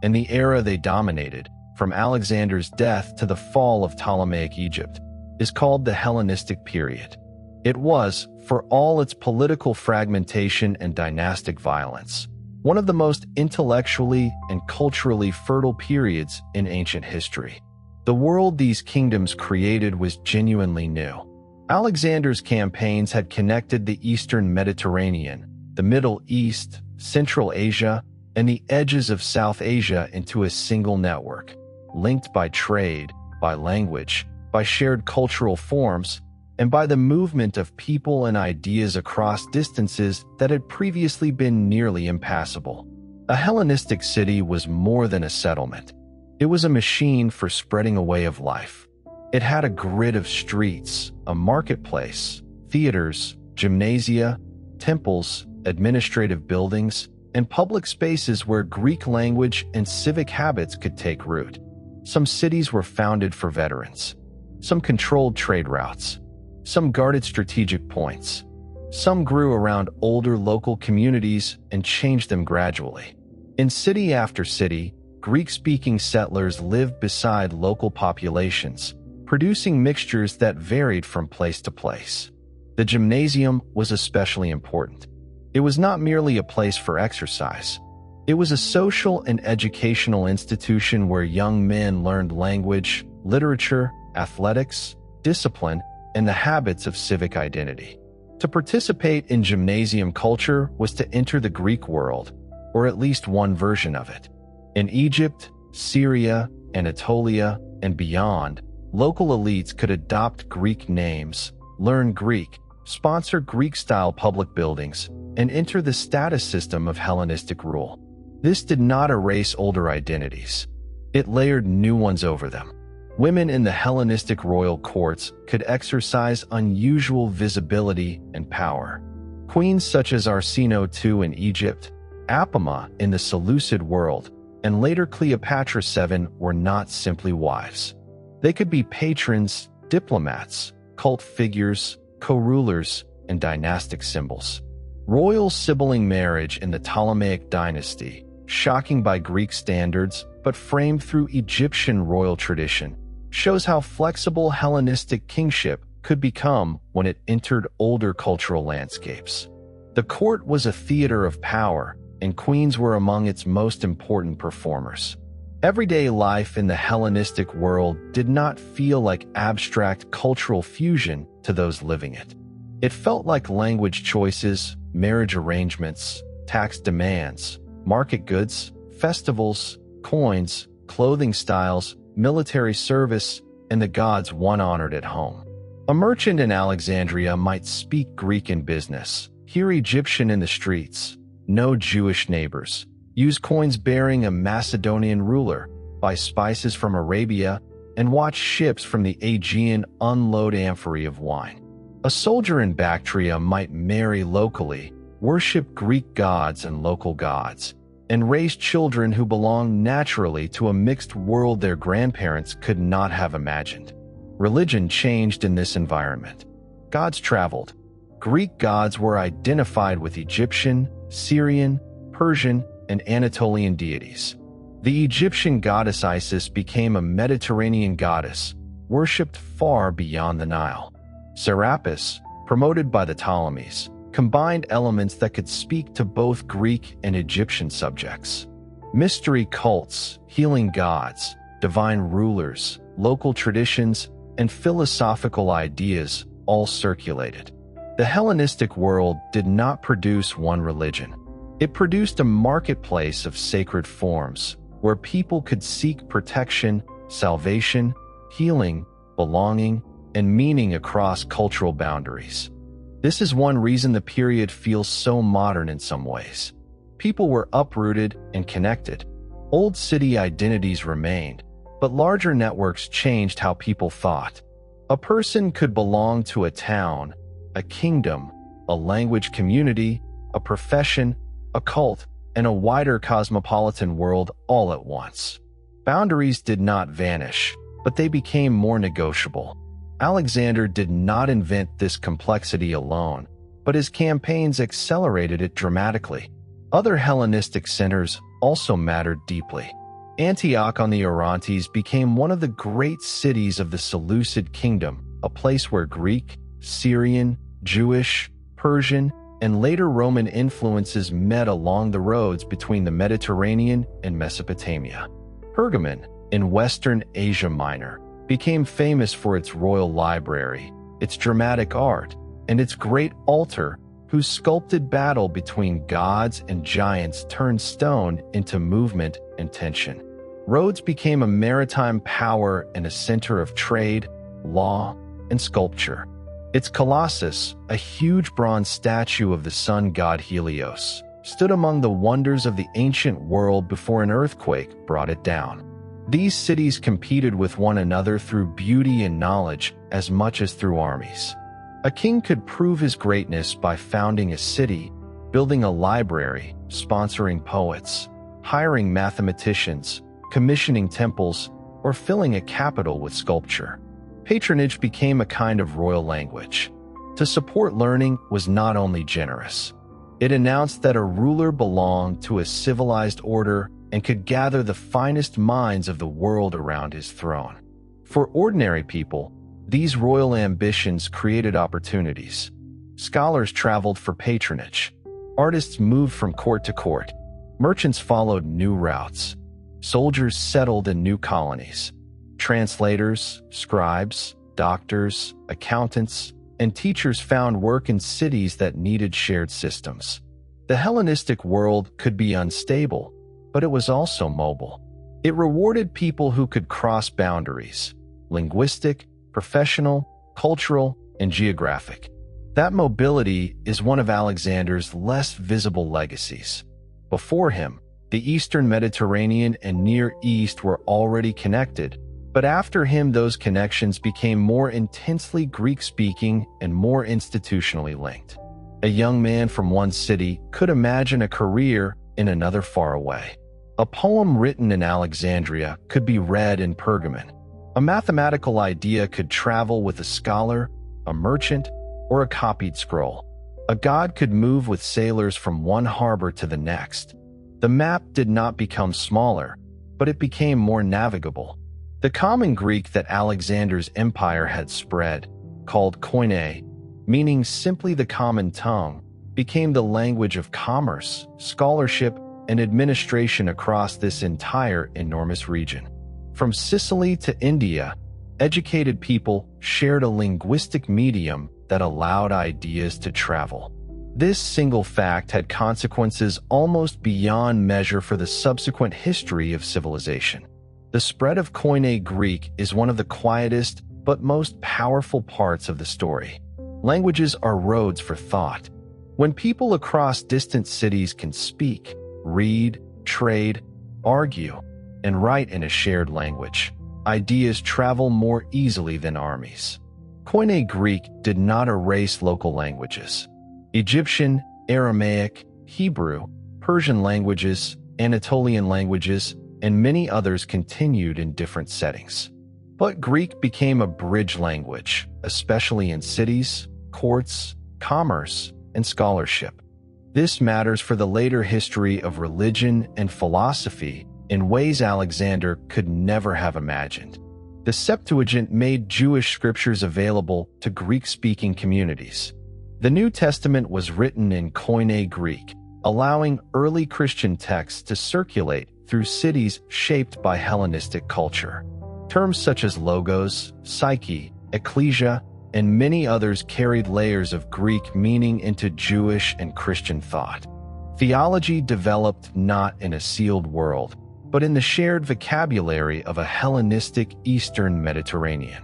and the era they dominated, from Alexander's death to the fall of Ptolemaic Egypt, is called the Hellenistic period. It was, for all its political fragmentation and dynastic violence, one of the most intellectually and culturally fertile periods in ancient history. The world these kingdoms created was genuinely new. Alexander's campaigns had connected the eastern Mediterranean, the Middle East, Central Asia, and the edges of South Asia into a single network, linked by trade, by language, by shared cultural forms, and by the movement of people and ideas across distances that had previously been nearly impassable. A Hellenistic city was more than a settlement. It was a machine for spreading a way of life. It had a grid of streets, a marketplace, theaters, gymnasia, temples, administrative buildings, and public spaces where Greek language and civic habits could take root. Some cities were founded for veterans. Some controlled trade routes. Some guarded strategic points. Some grew around older local communities and changed them gradually. In city after city, Greek-speaking settlers lived beside local populations, producing mixtures that varied from place to place. The gymnasium was especially important. It was not merely a place for exercise. It was a social and educational institution where young men learned language, literature, athletics, discipline, and the habits of civic identity. To participate in gymnasium culture was to enter the Greek world, or at least one version of it. In Egypt, Syria, Anatolia, and beyond, local elites could adopt Greek names, learn Greek, sponsor Greek-style public buildings, and enter the status system of Hellenistic rule. This did not erase older identities. It layered new ones over them. Women in the Hellenistic royal courts could exercise unusual visibility and power. Queens such as Arsinoe II in Egypt, Apama in the Seleucid world, and later Cleopatra VII were not simply wives. They could be patrons, diplomats, cult figures, co-rulers, and dynastic symbols. Royal sibling marriage in the Ptolemaic dynasty, shocking by Greek standards but framed through Egyptian royal tradition, shows how flexible Hellenistic kingship could become when it entered older cultural landscapes. The court was a theater of power, and queens were among its most important performers. Everyday life in the Hellenistic world did not feel like abstract cultural fusion to those living it. It felt like language choices, marriage arrangements, tax demands, market goods, festivals, coins, clothing styles, military service, and the gods one honored at home. A merchant in Alexandria might speak Greek in business, hear Egyptian in the streets, know Jewish neighbors, use coins bearing a Macedonian ruler, buy spices from Arabia, and watch ships from the Aegean unload amphorae of wine. A soldier in Bactria might marry locally, worship Greek gods and local gods, and raise children who belonged naturally to a mixed world their grandparents could not have imagined. Religion changed in this environment. Gods traveled. Greek gods were identified with Egyptian, Syrian, Persian, and Anatolian deities. The Egyptian goddess Isis became a Mediterranean goddess, worshipped far beyond the Nile. Serapis, promoted by the Ptolemies, combined elements that could speak to both Greek and Egyptian subjects. Mystery cults, healing gods, divine rulers, local traditions, and philosophical ideas all circulated. The Hellenistic world did not produce one religion. It produced a marketplace of sacred forms, where people could seek protection, salvation, healing, belonging, and meaning across cultural boundaries. This is one reason the period feels so modern in some ways. People were uprooted and connected. Old city identities remained, but larger networks changed how people thought. A person could belong to a town, a kingdom, a language community, a profession, a cult, and a wider cosmopolitan world all at once. Boundaries did not vanish, but they became more negotiable. Alexander did not invent this complexity alone, but his campaigns accelerated it dramatically. Other Hellenistic centers also mattered deeply. Antioch on the Orontes became one of the great cities of the Seleucid kingdom, a place where Greek, Syrian, Jewish, Persian, and later Roman influences met along the roads between the Mediterranean and Mesopotamia. Pergamon, in Western Asia Minor, became famous for its royal library, its dramatic art, and its great altar, whose sculpted battle between gods and giants turned stone into movement and tension. Rhodes became a maritime power and a center of trade, law, and sculpture. Its colossus, a huge bronze statue of the sun god Helios, stood among the wonders of the ancient world before an earthquake brought it down. These cities competed with one another through beauty and knowledge as much as through armies. A king could prove his greatness by founding a city, building a library, sponsoring poets, hiring mathematicians, commissioning temples, or filling a capital with sculpture. Patronage became a kind of royal language. To support learning was not only generous. It announced that a ruler belonged to a civilized order and could gather the finest minds of the world around his throne. For ordinary people, these royal ambitions created opportunities. Scholars traveled for patronage. Artists moved from court to court. Merchants followed new routes. Soldiers settled in new colonies. Translators, scribes, doctors, accountants, and teachers found work in cities that needed shared systems. The Hellenistic world could be unstable, but it was also mobile. It rewarded people who could cross boundaries: linguistic, professional, cultural, and geographic. That mobility is one of Alexander's less visible legacies. Before him, the Eastern Mediterranean and Near East were already connected, but after him those connections became more intensely Greek-speaking and more institutionally linked. A young man from one city could imagine a career in another far away. A poem written in Alexandria could be read in Pergamon. A mathematical idea could travel with a scholar, a merchant, or a copied scroll. A god could move with sailors from one harbor to the next. The map did not become smaller, but it became more navigable. The common Greek that Alexander's empire had spread, called koine, meaning simply the common tongue, became the language of commerce, scholarship, and administration across this entire enormous region. From Sicily to India, educated people shared a linguistic medium that allowed ideas to travel. This single fact had consequences almost beyond measure for the subsequent history of civilization. The spread of Koine Greek is one of the quietest but most powerful parts of the story. Languages are roads for thought. When people across distant cities can speak, read, trade, argue, and write in a shared language, ideas travel more easily than armies. Koine Greek did not erase local languages. Egyptian, Aramaic, Hebrew, Persian languages, Anatolian languages, and many others continued in different settings. But Greek became a bridge language, especially in cities, courts, commerce, and scholarship. This matters for the later history of religion and philosophy in ways Alexander could never have imagined. The Septuagint made Jewish scriptures available to Greek-speaking communities. The New Testament was written in Koine Greek, allowing early Christian texts to circulate through cities shaped by Hellenistic culture. Terms such as logos, psyche, ecclesia, and many others carried layers of Greek meaning into Jewish and Christian thought. Theology developed not in a sealed world, but in the shared vocabulary of a Hellenistic Eastern Mediterranean.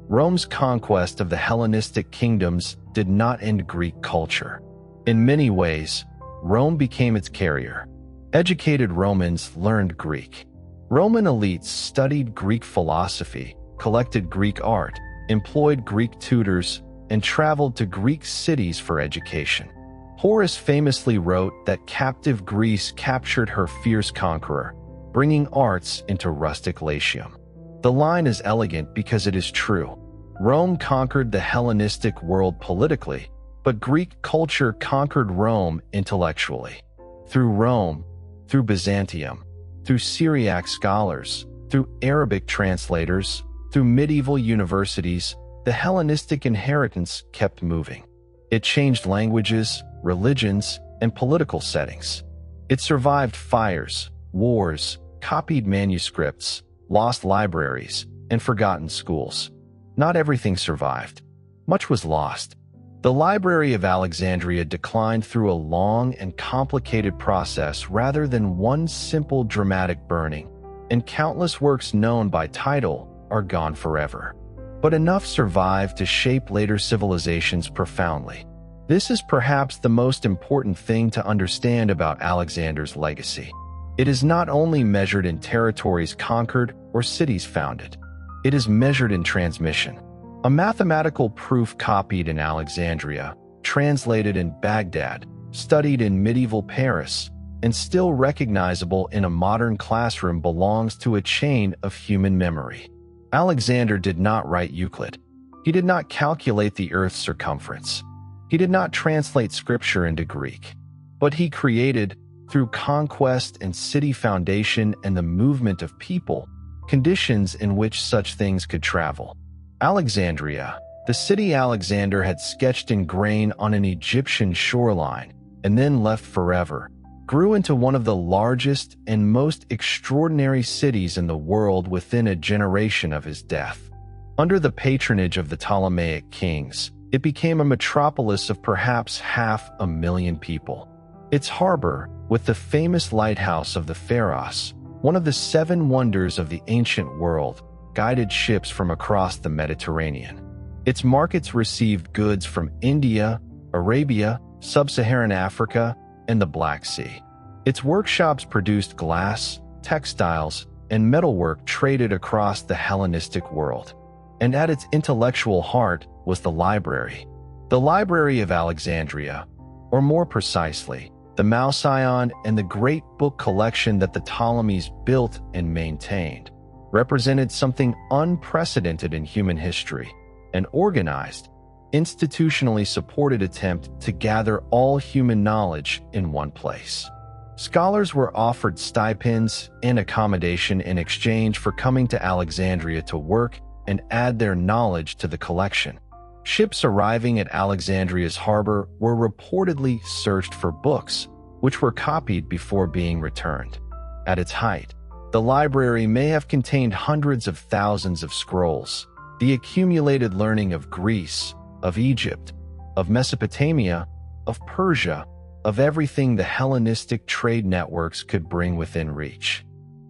Rome's conquest of the Hellenistic kingdoms did not end Greek culture. In many ways, Rome became its carrier. Educated Romans learned Greek. Roman elites studied Greek philosophy, collected Greek art, employed Greek tutors, and traveled to Greek cities for education. Horace famously wrote that captive Greece captured her fierce conqueror, bringing arts into rustic Latium. The line is elegant because it is true. Rome conquered the Hellenistic world politically, but Greek culture conquered Rome intellectually. Through Rome, through Byzantium, through Syriac scholars, through Arabic translators, through medieval universities, the Hellenistic inheritance kept moving. It changed languages, religions, and political settings. It survived fires, wars, copied manuscripts, lost libraries, and forgotten schools. Not everything survived. Much was lost. The Library of Alexandria declined through a long and complicated process rather than one simple dramatic burning, and countless works known by title are gone forever. But enough survived to shape later civilizations profoundly. This is perhaps the most important thing to understand about Alexander's legacy. It is not only measured in territories conquered or cities founded. It is measured in transmission. A mathematical proof copied in Alexandria, translated in Baghdad, studied in medieval Paris, and still recognizable in a modern classroom belongs to a chain of human memory. Alexander did not write Euclid. He did not calculate the Earth's circumference. He did not translate scripture into Greek. But he created, through conquest and city foundation and the movement of people, conditions in which such things could travel. Alexandria, the city Alexander had sketched in grain on an Egyptian shoreline and then left forever, grew into one of the largest and most extraordinary cities in the world within a generation of his death. Under the patronage of the Ptolemaic kings, it became a metropolis of perhaps 500,000 people. Its harbor, with the famous lighthouse of the Pharos, one of the 7 wonders of the ancient world, guided ships from across the Mediterranean. Its markets received goods from India, Arabia, Sub-Saharan Africa, and the Black Sea. Its workshops produced glass, textiles, and metalwork traded across the Hellenistic world. And at its intellectual heart was the library. The Library of Alexandria, or more precisely, the Mouseion and the great book collection that the Ptolemies built and maintained, represented something unprecedented in human history, an organized, institutionally supported attempt to gather all human knowledge in one place. Scholars were offered stipends and accommodation in exchange for coming to Alexandria to work and add their knowledge to the collection. Ships arriving at Alexandria's harbor were reportedly searched for books, which were copied before being returned. At its height, the library may have contained hundreds of thousands of scrolls, the accumulated learning of Greece, of Egypt, of Mesopotamia, of Persia, of everything the Hellenistic trade networks could bring within reach.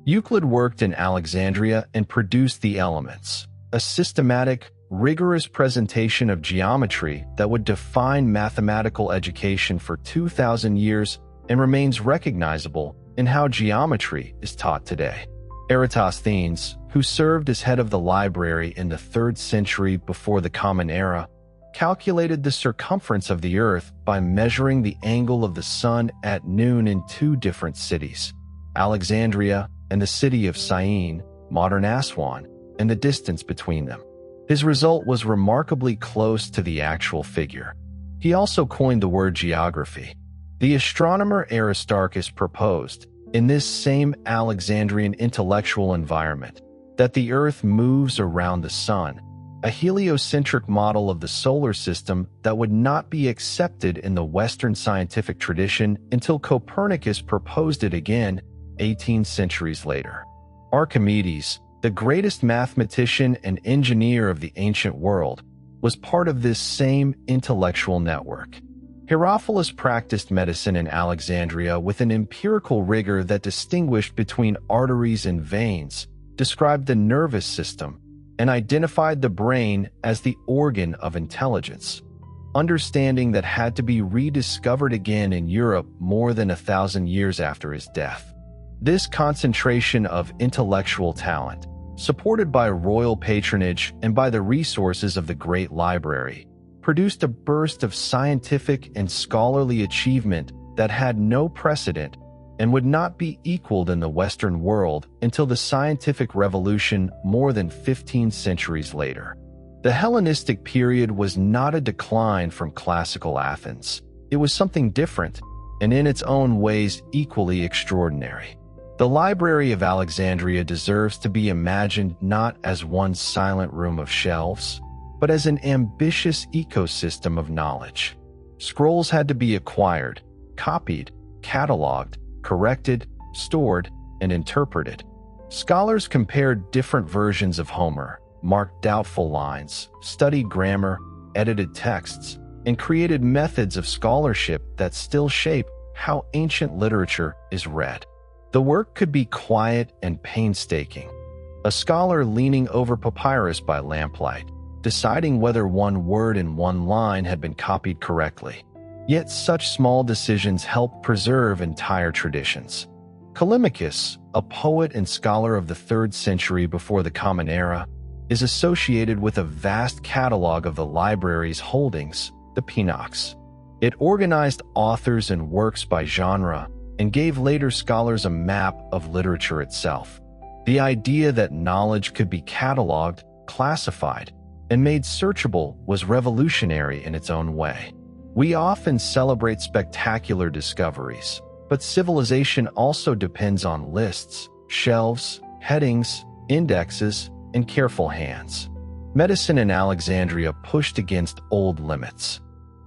Euclid worked in Alexandria and produced the Elements, a systematic, rigorous presentation of geometry that would define mathematical education for 2,000 years and remains recognizable in how geometry is taught today. Eratosthenes, who served as head of the library in the 3rd century before the Common Era, calculated the circumference of the Earth by measuring the angle of the sun at noon in 2 different cities, Alexandria and the city of Syene, modern Aswan, and the distance between them. His result was remarkably close to the actual figure. He also coined the word geography. The astronomer Aristarchus proposed, in this same Alexandrian intellectual environment, that the Earth moves around the sun, a heliocentric model of the solar system that would not be accepted in the Western scientific tradition until Copernicus proposed it again 18 centuries later. Archimedes, the greatest mathematician and engineer of the ancient world, was part of this same intellectual network. Herophilus practiced medicine in Alexandria with an empirical rigor that distinguished between arteries and veins, described the nervous system, and identified the brain as the organ of intelligence, understanding that had to be rediscovered again in Europe more than 1,000 years after his death. This concentration of intellectual talent, supported by royal patronage and by the resources of the great library, produced a burst of scientific and scholarly achievement that had no precedent and would not be equaled in the Western world until the scientific revolution more than 15 centuries later. The Hellenistic period was not a decline from classical Athens. It was something different, and in its own ways equally extraordinary. The Library of Alexandria deserves to be imagined not as one silent room of shelves, but as an ambitious ecosystem of knowledge. Scrolls had to be acquired, copied, cataloged, corrected, stored, and interpreted. Scholars compared different versions of Homer, marked doubtful lines, studied grammar, edited texts, and created methods of scholarship that still shape how ancient literature is read. The work could be quiet and painstaking, a scholar leaning over papyrus by lamplight, deciding whether one word in one line had been copied correctly. Yet such small decisions help preserve entire traditions. Callimachus, a poet and scholar of the 3rd century before the Common Era, is associated with a vast catalog of the library's holdings, the Pinox. It organized authors and works by genre and gave later scholars a map of literature itself. The idea that knowledge could be cataloged, classified, and made searchable was revolutionary in its own way. We often celebrate spectacular discoveries, but civilization also depends on lists, shelves, headings, indexes, and careful hands. Medicine in Alexandria pushed against old limits.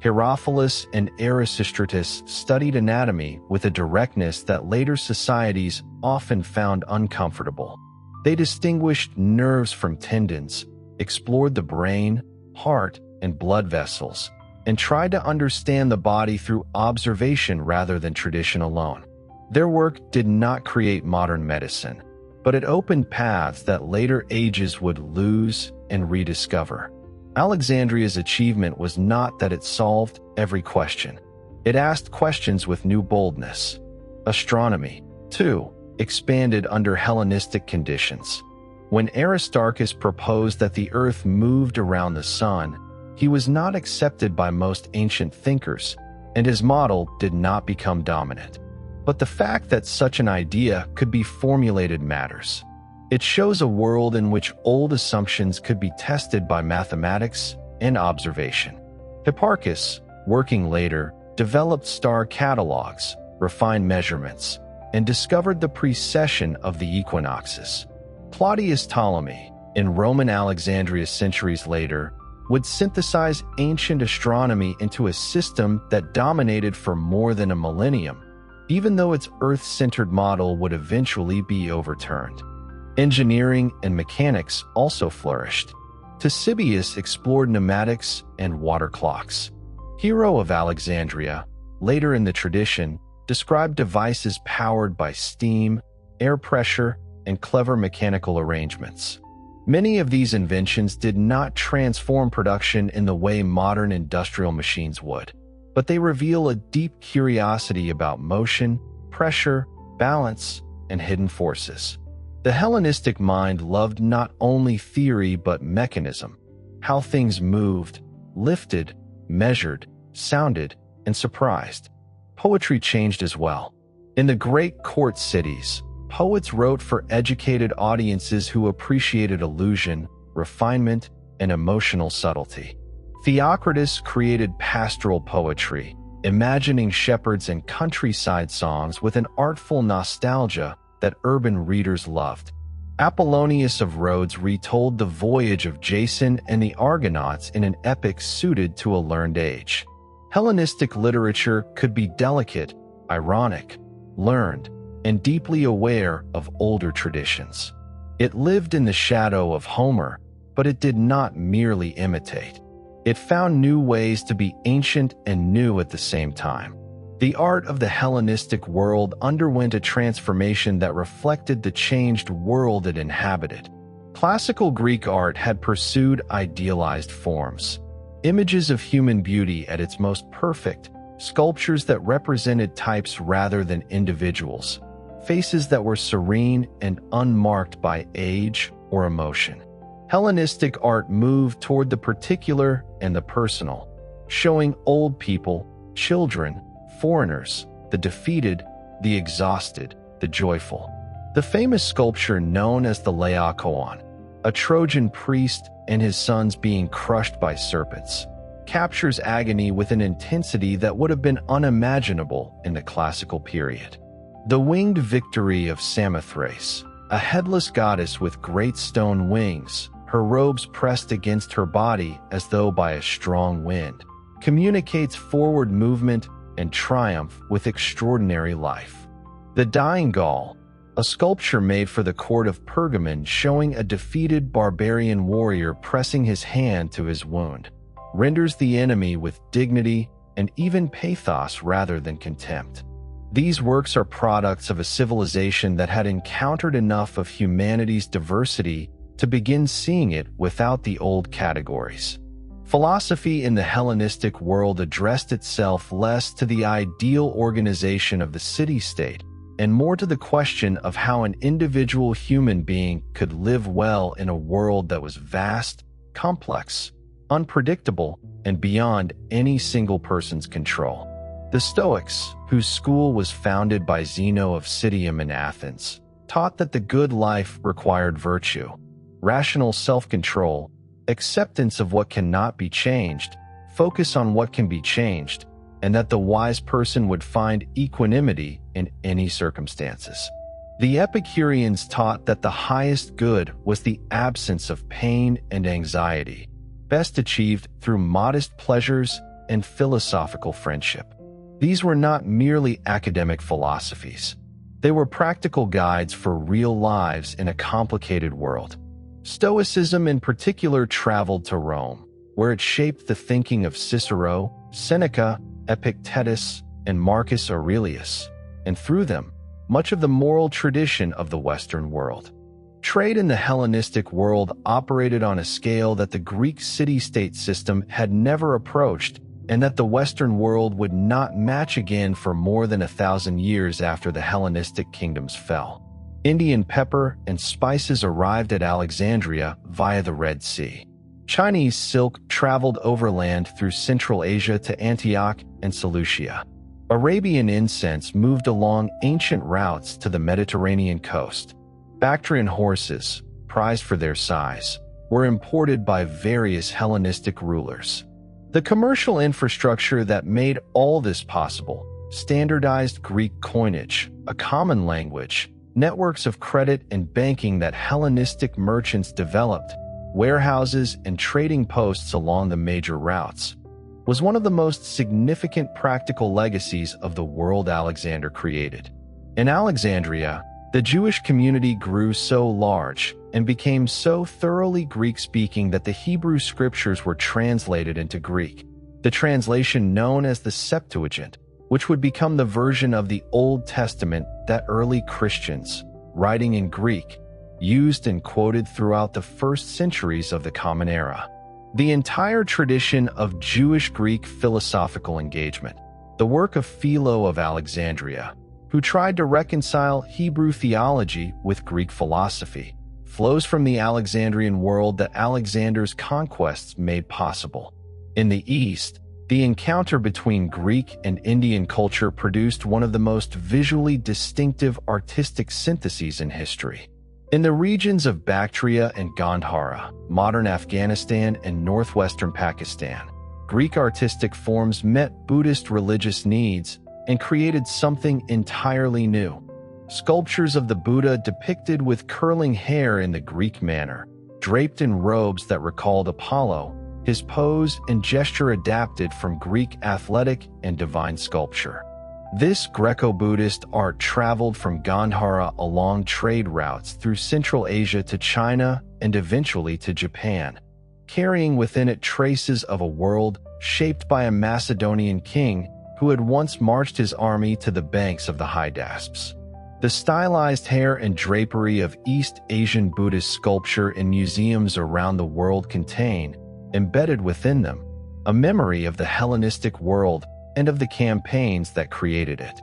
Herophilus and Aristotle studied anatomy with a directness that later societies often found uncomfortable. They distinguished nerves from tendons, explored the brain, heart, and blood vessels, and tried to understand the body through observation rather than tradition alone. Their work did not create modern medicine, but it opened paths that later ages would lose and rediscover. Alexandria's achievement was not that it solved every question. It asked questions with new boldness. Astronomy, too, expanded under Hellenistic conditions. When Aristarchus proposed that the Earth moved around the sun, he was not accepted by most ancient thinkers, and his model did not become dominant. But the fact that such an idea could be formulated matters. It shows a world in which old assumptions could be tested by mathematics and observation. Hipparchus, working later, developed star catalogs, refined measurements, and discovered the precession of the equinoxes. Claudius Ptolemy, in Roman Alexandria centuries later, would synthesize ancient astronomy into a system that dominated for more than a millennium, even though its Earth-centered model would eventually be overturned. Engineering and mechanics also flourished. Ctesibius explored pneumatics and water clocks. Hero of Alexandria, later in the tradition, described devices powered by steam, air pressure, and clever mechanical arrangements. Many of these inventions did not transform production in the way modern industrial machines would, but they reveal a deep curiosity about motion, pressure, balance, and hidden forces. The Hellenistic mind loved not only theory but mechanism, how things moved, lifted, measured, sounded, and surprised. Poetry changed as well. In the great court cities, poets wrote for educated audiences who appreciated illusion, refinement, and emotional subtlety. Theocritus created pastoral poetry, imagining shepherds and countryside songs with an artful nostalgia that urban readers loved. Apollonius of Rhodes retold the voyage of Jason and the Argonauts in an epic suited to a learned age. Hellenistic literature could be delicate, ironic, learned, and deeply aware of older traditions. It lived in the shadow of Homer, but it did not merely imitate. It found new ways to be ancient and new at the same time. The art of the Hellenistic world underwent a transformation that reflected the changed world it inhabited. Classical Greek art had pursued idealized forms, images of human beauty at its most perfect, sculptures that represented types rather than individuals, faces that were serene and unmarked by age or emotion. Hellenistic art moved toward the particular and the personal, showing old people, children, foreigners, the defeated, the exhausted, the joyful. The famous sculpture known as the Laocoon, a Trojan priest and his sons being crushed by serpents, captures agony with an intensity that would have been unimaginable in the classical period. The winged victory of Samothrace, a headless goddess with great stone wings, her robes pressed against her body as though by a strong wind, communicates forward movement and triumph with extraordinary life. The Dying Gaul, a sculpture made for the court of Pergamon showing a defeated barbarian warrior pressing his hand to his wound, renders the enemy with dignity and even pathos rather than contempt. These works are products of a civilization that had encountered enough of humanity's diversity to begin seeing it without the old categories. Philosophy in the Hellenistic world addressed itself less to the ideal organization of the city-state and more to the question of how an individual human being could live well in a world that was vast, complex, unpredictable, and beyond any single person's control. The Stoics, whose school was founded by Zeno of Citium in Athens, taught that the good life required virtue, rational self-control, acceptance of what cannot be changed, focus on what can be changed, and that the wise person would find equanimity in any circumstances. The Epicureans taught that the highest good was the absence of pain and anxiety, best achieved through modest pleasures and philosophical friendship. These were not merely academic philosophies. They were practical guides for real lives in a complicated world. Stoicism in particular traveled to Rome, where it shaped the thinking of Cicero, Seneca, Epictetus, and Marcus Aurelius, and through them, much of the moral tradition of the Western world. Trade in the Hellenistic world operated on a scale that the Greek city-state system had never approached, and that the Western world would not match again for more than 1,000 years after the Hellenistic kingdoms fell. Indian pepper and spices arrived at Alexandria via the Red Sea. Chinese silk traveled overland through Central Asia to Antioch and Seleucia. Arabian incense moved along ancient routes to the Mediterranean coast. Bactrian horses, prized for their size, were imported by various Hellenistic rulers. The commercial infrastructure that made all this possible, standardized Greek coinage, a common language, networks of credit and banking that Hellenistic merchants developed, warehouses and trading posts along the major routes, was one of the most significant practical legacies of the world Alexander created. In Alexandria, the Jewish community grew so large and became so thoroughly Greek-speaking that the Hebrew scriptures were translated into Greek, the translation known as the Septuagint, which would become the version of the Old Testament that early Christians, writing in Greek, used and quoted throughout the first centuries of the Common Era. The entire tradition of Jewish-Greek philosophical engagement, the work of Philo of Alexandria, who tried to reconcile Hebrew theology with Greek philosophy, flows from the Alexandrian world that Alexander's conquests made possible. In the East, the encounter between Greek and Indian culture produced one of the most visually distinctive artistic syntheses in history. In the regions of Bactria and Gandhara, modern Afghanistan and northwestern Pakistan, Greek artistic forms met Buddhist religious needs and created something entirely new. Sculptures of the Buddha depicted with curling hair in the Greek manner, draped in robes that recalled Apollo, his pose and gesture adapted from Greek athletic and divine sculpture. This Greco-Buddhist art traveled from Gandhara along trade routes through Central Asia to China and eventually to Japan, carrying within it traces of a world shaped by a Macedonian king who had once marched his army to the banks of the Hydaspes. The stylized hair and drapery of East Asian Buddhist sculpture in museums around the world contain, embedded within them, a memory of the Hellenistic world and of the campaigns that created it.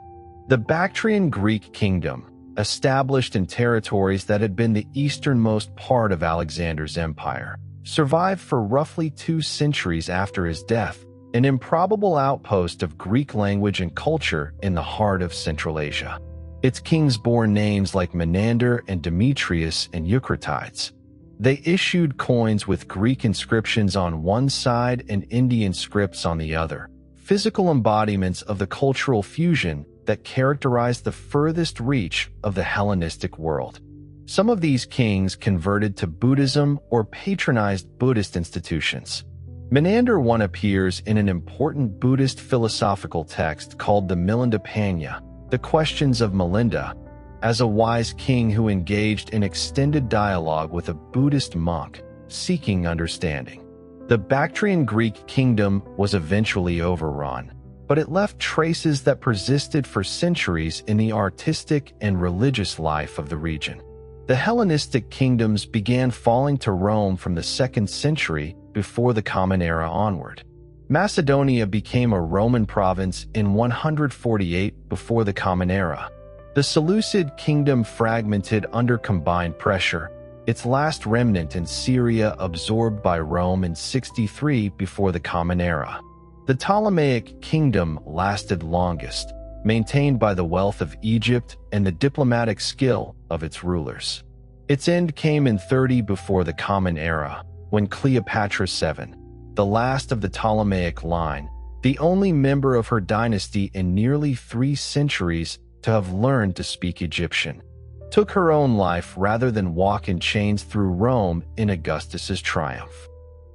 The Bactrian Greek kingdom, established in territories that had been the easternmost part of Alexander's empire, survived for roughly 2 centuries after his death, an improbable outpost of Greek language and culture in the heart of Central Asia. Its kings bore names like Menander and Demetrius and Eucratides. They issued coins with Greek inscriptions on one side and Indian scripts on the other, physical embodiments of the cultural fusion that characterized the furthest reach of the Hellenistic world. Some of these kings converted to Buddhism or patronized Buddhist institutions. Menander I appears in an important Buddhist philosophical text called the Milindapanha, The Questions of Milinda, as a wise king who engaged in extended dialogue with a Buddhist monk, seeking understanding. The Bactrian Greek kingdom was eventually overrun, but it left traces that persisted for centuries in the artistic and religious life of the region. The Hellenistic kingdoms began falling to Rome from the 2nd century before the Common Era onward. Macedonia became a Roman province in 148 before the Common Era. The Seleucid kingdom fragmented under combined pressure, its last remnant in Syria absorbed by Rome in 63 before the Common Era. The Ptolemaic kingdom lasted longest, maintained by the wealth of Egypt and the diplomatic skill of its rulers. Its end came in 30 before the Common Era, when Cleopatra VII, the last of the Ptolemaic line, the only member of her dynasty in nearly 3 centuries to have learned to speak Egyptian, took her own life rather than walk in chains through Rome in Augustus's triumph.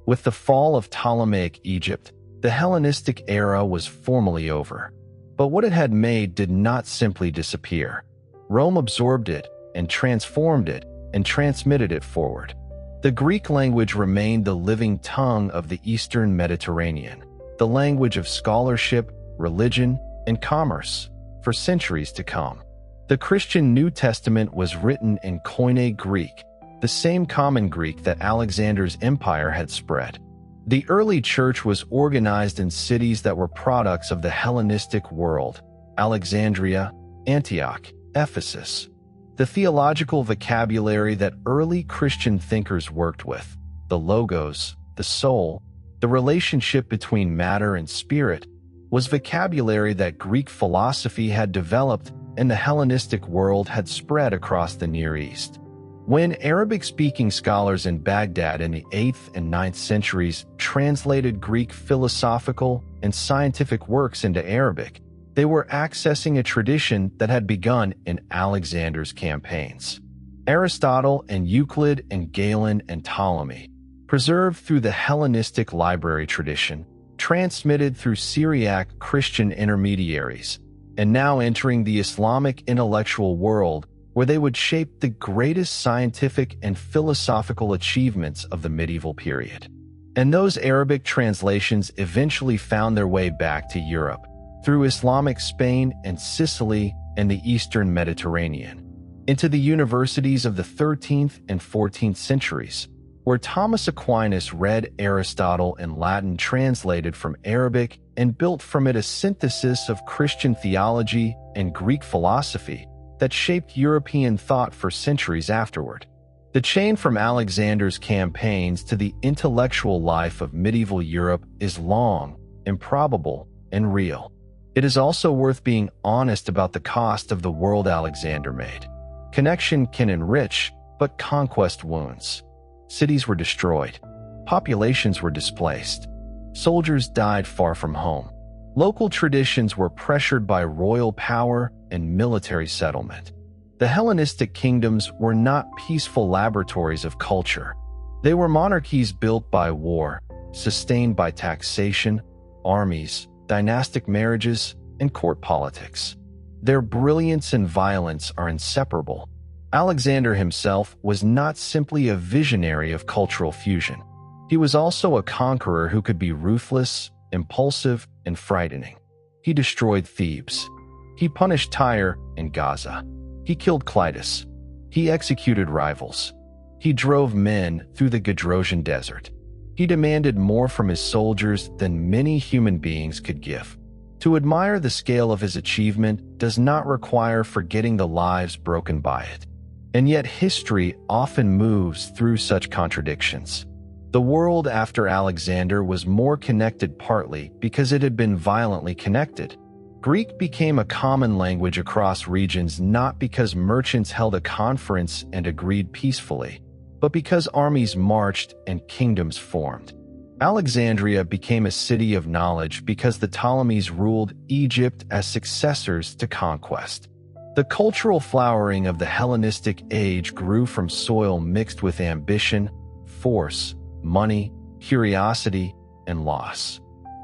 With the fall of Ptolemaic Egypt, the Hellenistic era was formally over. But what it had made did not simply disappear. Rome absorbed it and transformed it and transmitted it forward. The Greek language remained the living tongue of the Eastern Mediterranean, the language of scholarship, religion, and commerce for centuries to come. The Christian New Testament was written in Koine Greek, the same common Greek that Alexander's empire had spread. The early church was organized in cities that were products of the Hellenistic world: Alexandria, Antioch, Ephesus. The theological vocabulary that early Christian thinkers worked with, the logos, the soul, the relationship between matter and spirit, was vocabulary that Greek philosophy had developed and the Hellenistic world had spread across the Near East. When Arabic-speaking scholars in Baghdad in the 8th and 9th centuries translated Greek philosophical and scientific works into Arabic, they were accessing a tradition that had begun in Alexander's campaigns. Aristotle and Euclid and Galen and Ptolemy, preserved through the Hellenistic library tradition, transmitted through Syriac Christian intermediaries, and now entering the Islamic intellectual world, where they would shape the greatest scientific and philosophical achievements of the medieval period. And those Arabic translations eventually found their way back to Europe, through Islamic Spain and Sicily and the Eastern Mediterranean, into the universities of the 13th and 14th centuries, where Thomas Aquinas read Aristotle in Latin translated from Arabic and built from it a synthesis of Christian theology and Greek philosophy that shaped European thought for centuries afterward. The chain from Alexander's campaigns to the intellectual life of medieval Europe is long, improbable, and real. It is also worth being honest about the cost of the world Alexander made. Connection can enrich, but conquest wounds. Cities were destroyed. Populations were displaced. Soldiers died far from home. Local traditions were pressured by royal power and military settlement. The Hellenistic kingdoms were not peaceful laboratories of culture. They were monarchies built by war, sustained by taxation, armies, dynastic marriages, and court politics. Their brilliance and violence are inseparable. Alexander himself was not simply a visionary of cultural fusion. He was also a conqueror who could be ruthless, impulsive, and frightening. He destroyed Thebes. He punished Tyre and Gaza. He killed Clitus. He executed rivals. He drove men through the Gedrosian desert. He demanded more from his soldiers than many human beings could give. To admire the scale of his achievement does not require forgetting the lives broken by it. And yet history often moves through such contradictions. The world after Alexander was more connected partly because it had been violently connected. Greek became a common language across regions not because merchants held a conference and agreed peacefully, but because armies marched and kingdoms formed. Alexandria became a city of knowledge because the Ptolemies ruled Egypt as successors to conquest. The cultural flowering of the Hellenistic age grew from soil mixed with ambition, force, money, curiosity, and loss.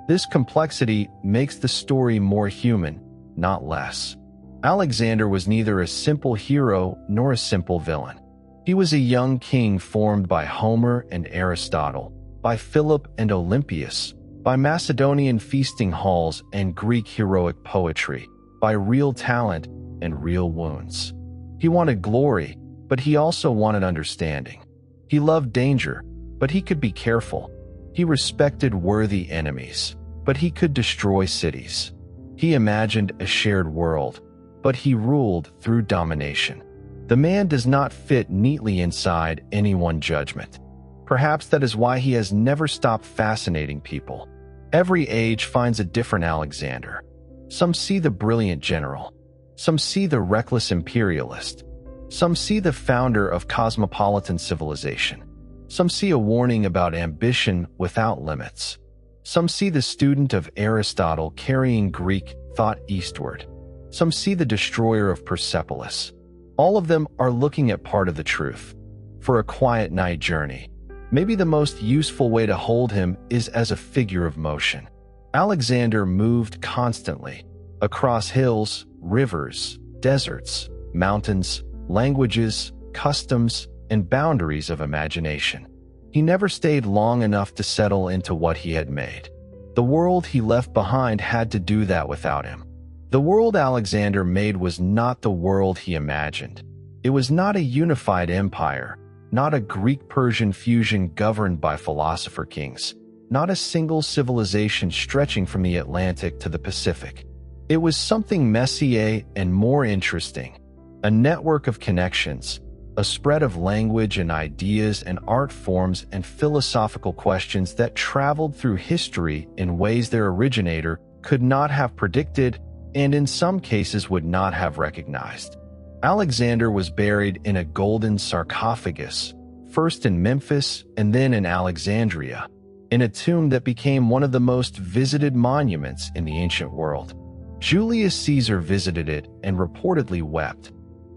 This complexity makes the story more human, not less. Alexander was neither a simple hero nor a simple villain. He was a young king formed by Homer and Aristotle, by Philip and Olympias, by Macedonian feasting halls and Greek heroic poetry, by real talent and real wounds. He wanted glory, but he also wanted understanding. He loved danger, but he could be careful. He respected worthy enemies, but he could destroy cities. He imagined a shared world, but he ruled through domination. The man does not fit neatly inside any one judgment. Perhaps that is why he has never stopped fascinating people. Every age finds a different Alexander. Some see the brilliant general. Some see the reckless imperialist. Some see the founder of cosmopolitan civilization. Some see a warning about ambition without limits. Some see the student of Aristotle carrying Greek thought eastward. Some see the destroyer of Persepolis. All of them are looking at part of the truth. For a quiet night journey, maybe the most useful way to hold him is as a figure of motion. Alexander moved constantly, across hills, rivers, deserts, mountains, languages, customs, and boundaries of imagination. He never stayed long enough to settle into what he had made. The world he left behind had to do that without him. The world Alexander made was not the world he imagined. It was not a unified empire, not a Greek-Persian fusion governed by philosopher kings, not a single civilization stretching from the Atlantic to the Pacific. It was something messier and more interesting, a network of connections, a spread of language and ideas and art forms and philosophical questions that traveled through history in ways their originator could not have predicted and in some cases would not have recognized. Alexander was buried in a golden sarcophagus, first in Memphis and then in Alexandria, in a tomb that became one of the most visited monuments in the ancient world. Julius Caesar visited it and reportedly wept.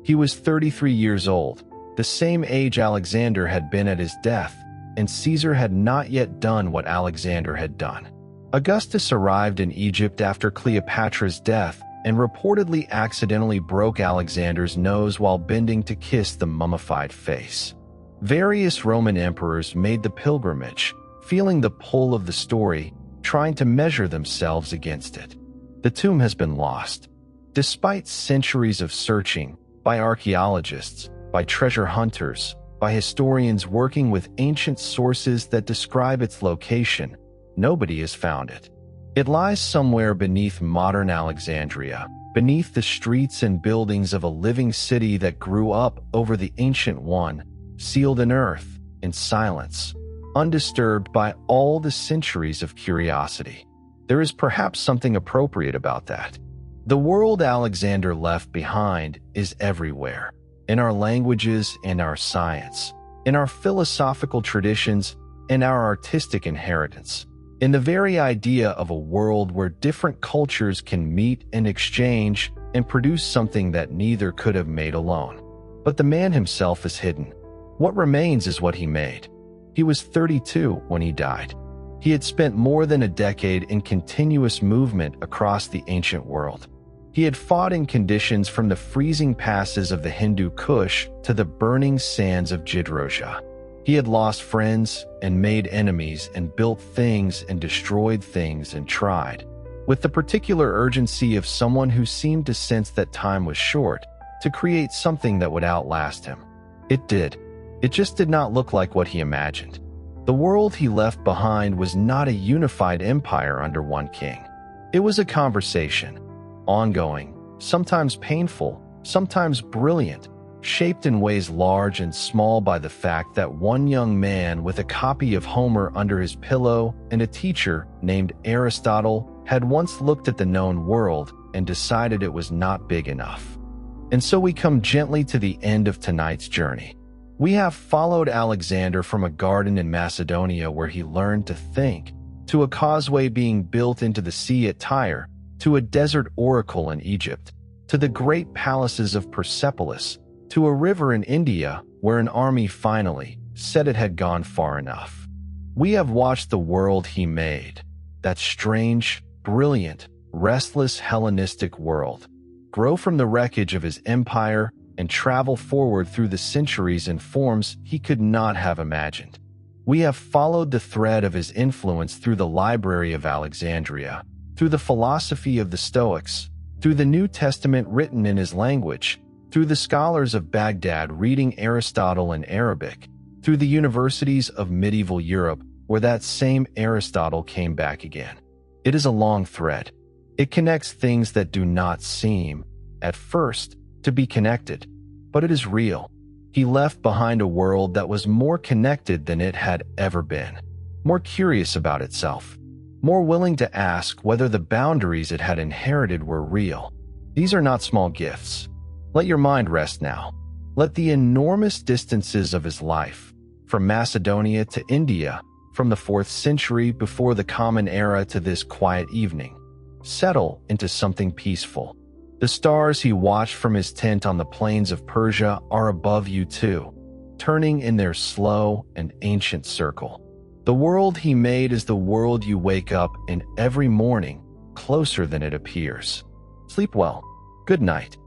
He was 33 years old, the same age Alexander had been at his death, and Caesar had not yet done what Alexander had done. Augustus arrived in Egypt after Cleopatra's death and reportedly accidentally broke Alexander's nose while bending to kiss the mummified face. Various Roman emperors made the pilgrimage, feeling the pull of the story, trying to measure themselves against it. The tomb has been lost. Despite centuries of searching, by archaeologists, by treasure hunters, by historians working with ancient sources that describe its location, nobody has found it. It lies somewhere beneath modern Alexandria, beneath the streets and buildings of a living city that grew up over the ancient one, sealed in earth, in silence, undisturbed by all the centuries of curiosity. There is perhaps something appropriate about that. The world Alexander left behind is everywhere, in our languages and our science, in our philosophical traditions and our artistic inheritance, in the very idea of a world where different cultures can meet and exchange and produce something that neither could have made alone. But the man himself is hidden. What remains is what he made. He was 32 when he died. He had spent more than a decade in continuous movement across the ancient world. He had fought in conditions from the freezing passes of the Hindu Kush to the burning sands of Jidroja. He had lost friends and made enemies and built things and destroyed things and tried, with the particular urgency of someone who seemed to sense that time was short, to create something that would outlast him. It did. It just did not look like what he imagined. The world he left behind was not a unified empire under one king. It was a conversation, ongoing, sometimes painful, sometimes brilliant, shaped in ways large and small by the fact that one young man with a copy of Homer under his pillow and a teacher named Aristotle had once looked at the known world and decided it was not big enough. And so we come gently to the end of tonight's journey. We have followed Alexander from a garden in Macedonia where he learned to think, to a causeway being built into the sea at Tyre, to a desert oracle in Egypt, to the great palaces of Persepolis, to a river in India where an army finally said it had gone far enough. We have watched the world he made, that strange, brilliant, restless Hellenistic world, grow from the wreckage of his empire and travel forward through the centuries in forms he could not have imagined. We have followed the thread of his influence through the library of Alexandria, through the philosophy of the Stoics, through the New Testament written in his language, through the scholars of Baghdad reading Aristotle in Arabic, through the universities of medieval Europe where that same Aristotle came back again. It is a long thread. It connects things that do not seem, at first, to be connected, but it is real. He left behind a world that was more connected than it had ever been, more curious about itself, more willing to ask whether the boundaries it had inherited were real. These are not small gifts. Let your mind rest now. Let the enormous distances of his life, from Macedonia to India, from the 4th century before the Common Era to this quiet evening, settle into something peaceful. The stars he watched from his tent on the plains of Persia are above you too, turning in their slow and ancient circle. The world he made is the world you wake up in every morning, closer than it appears. Sleep well. Good night.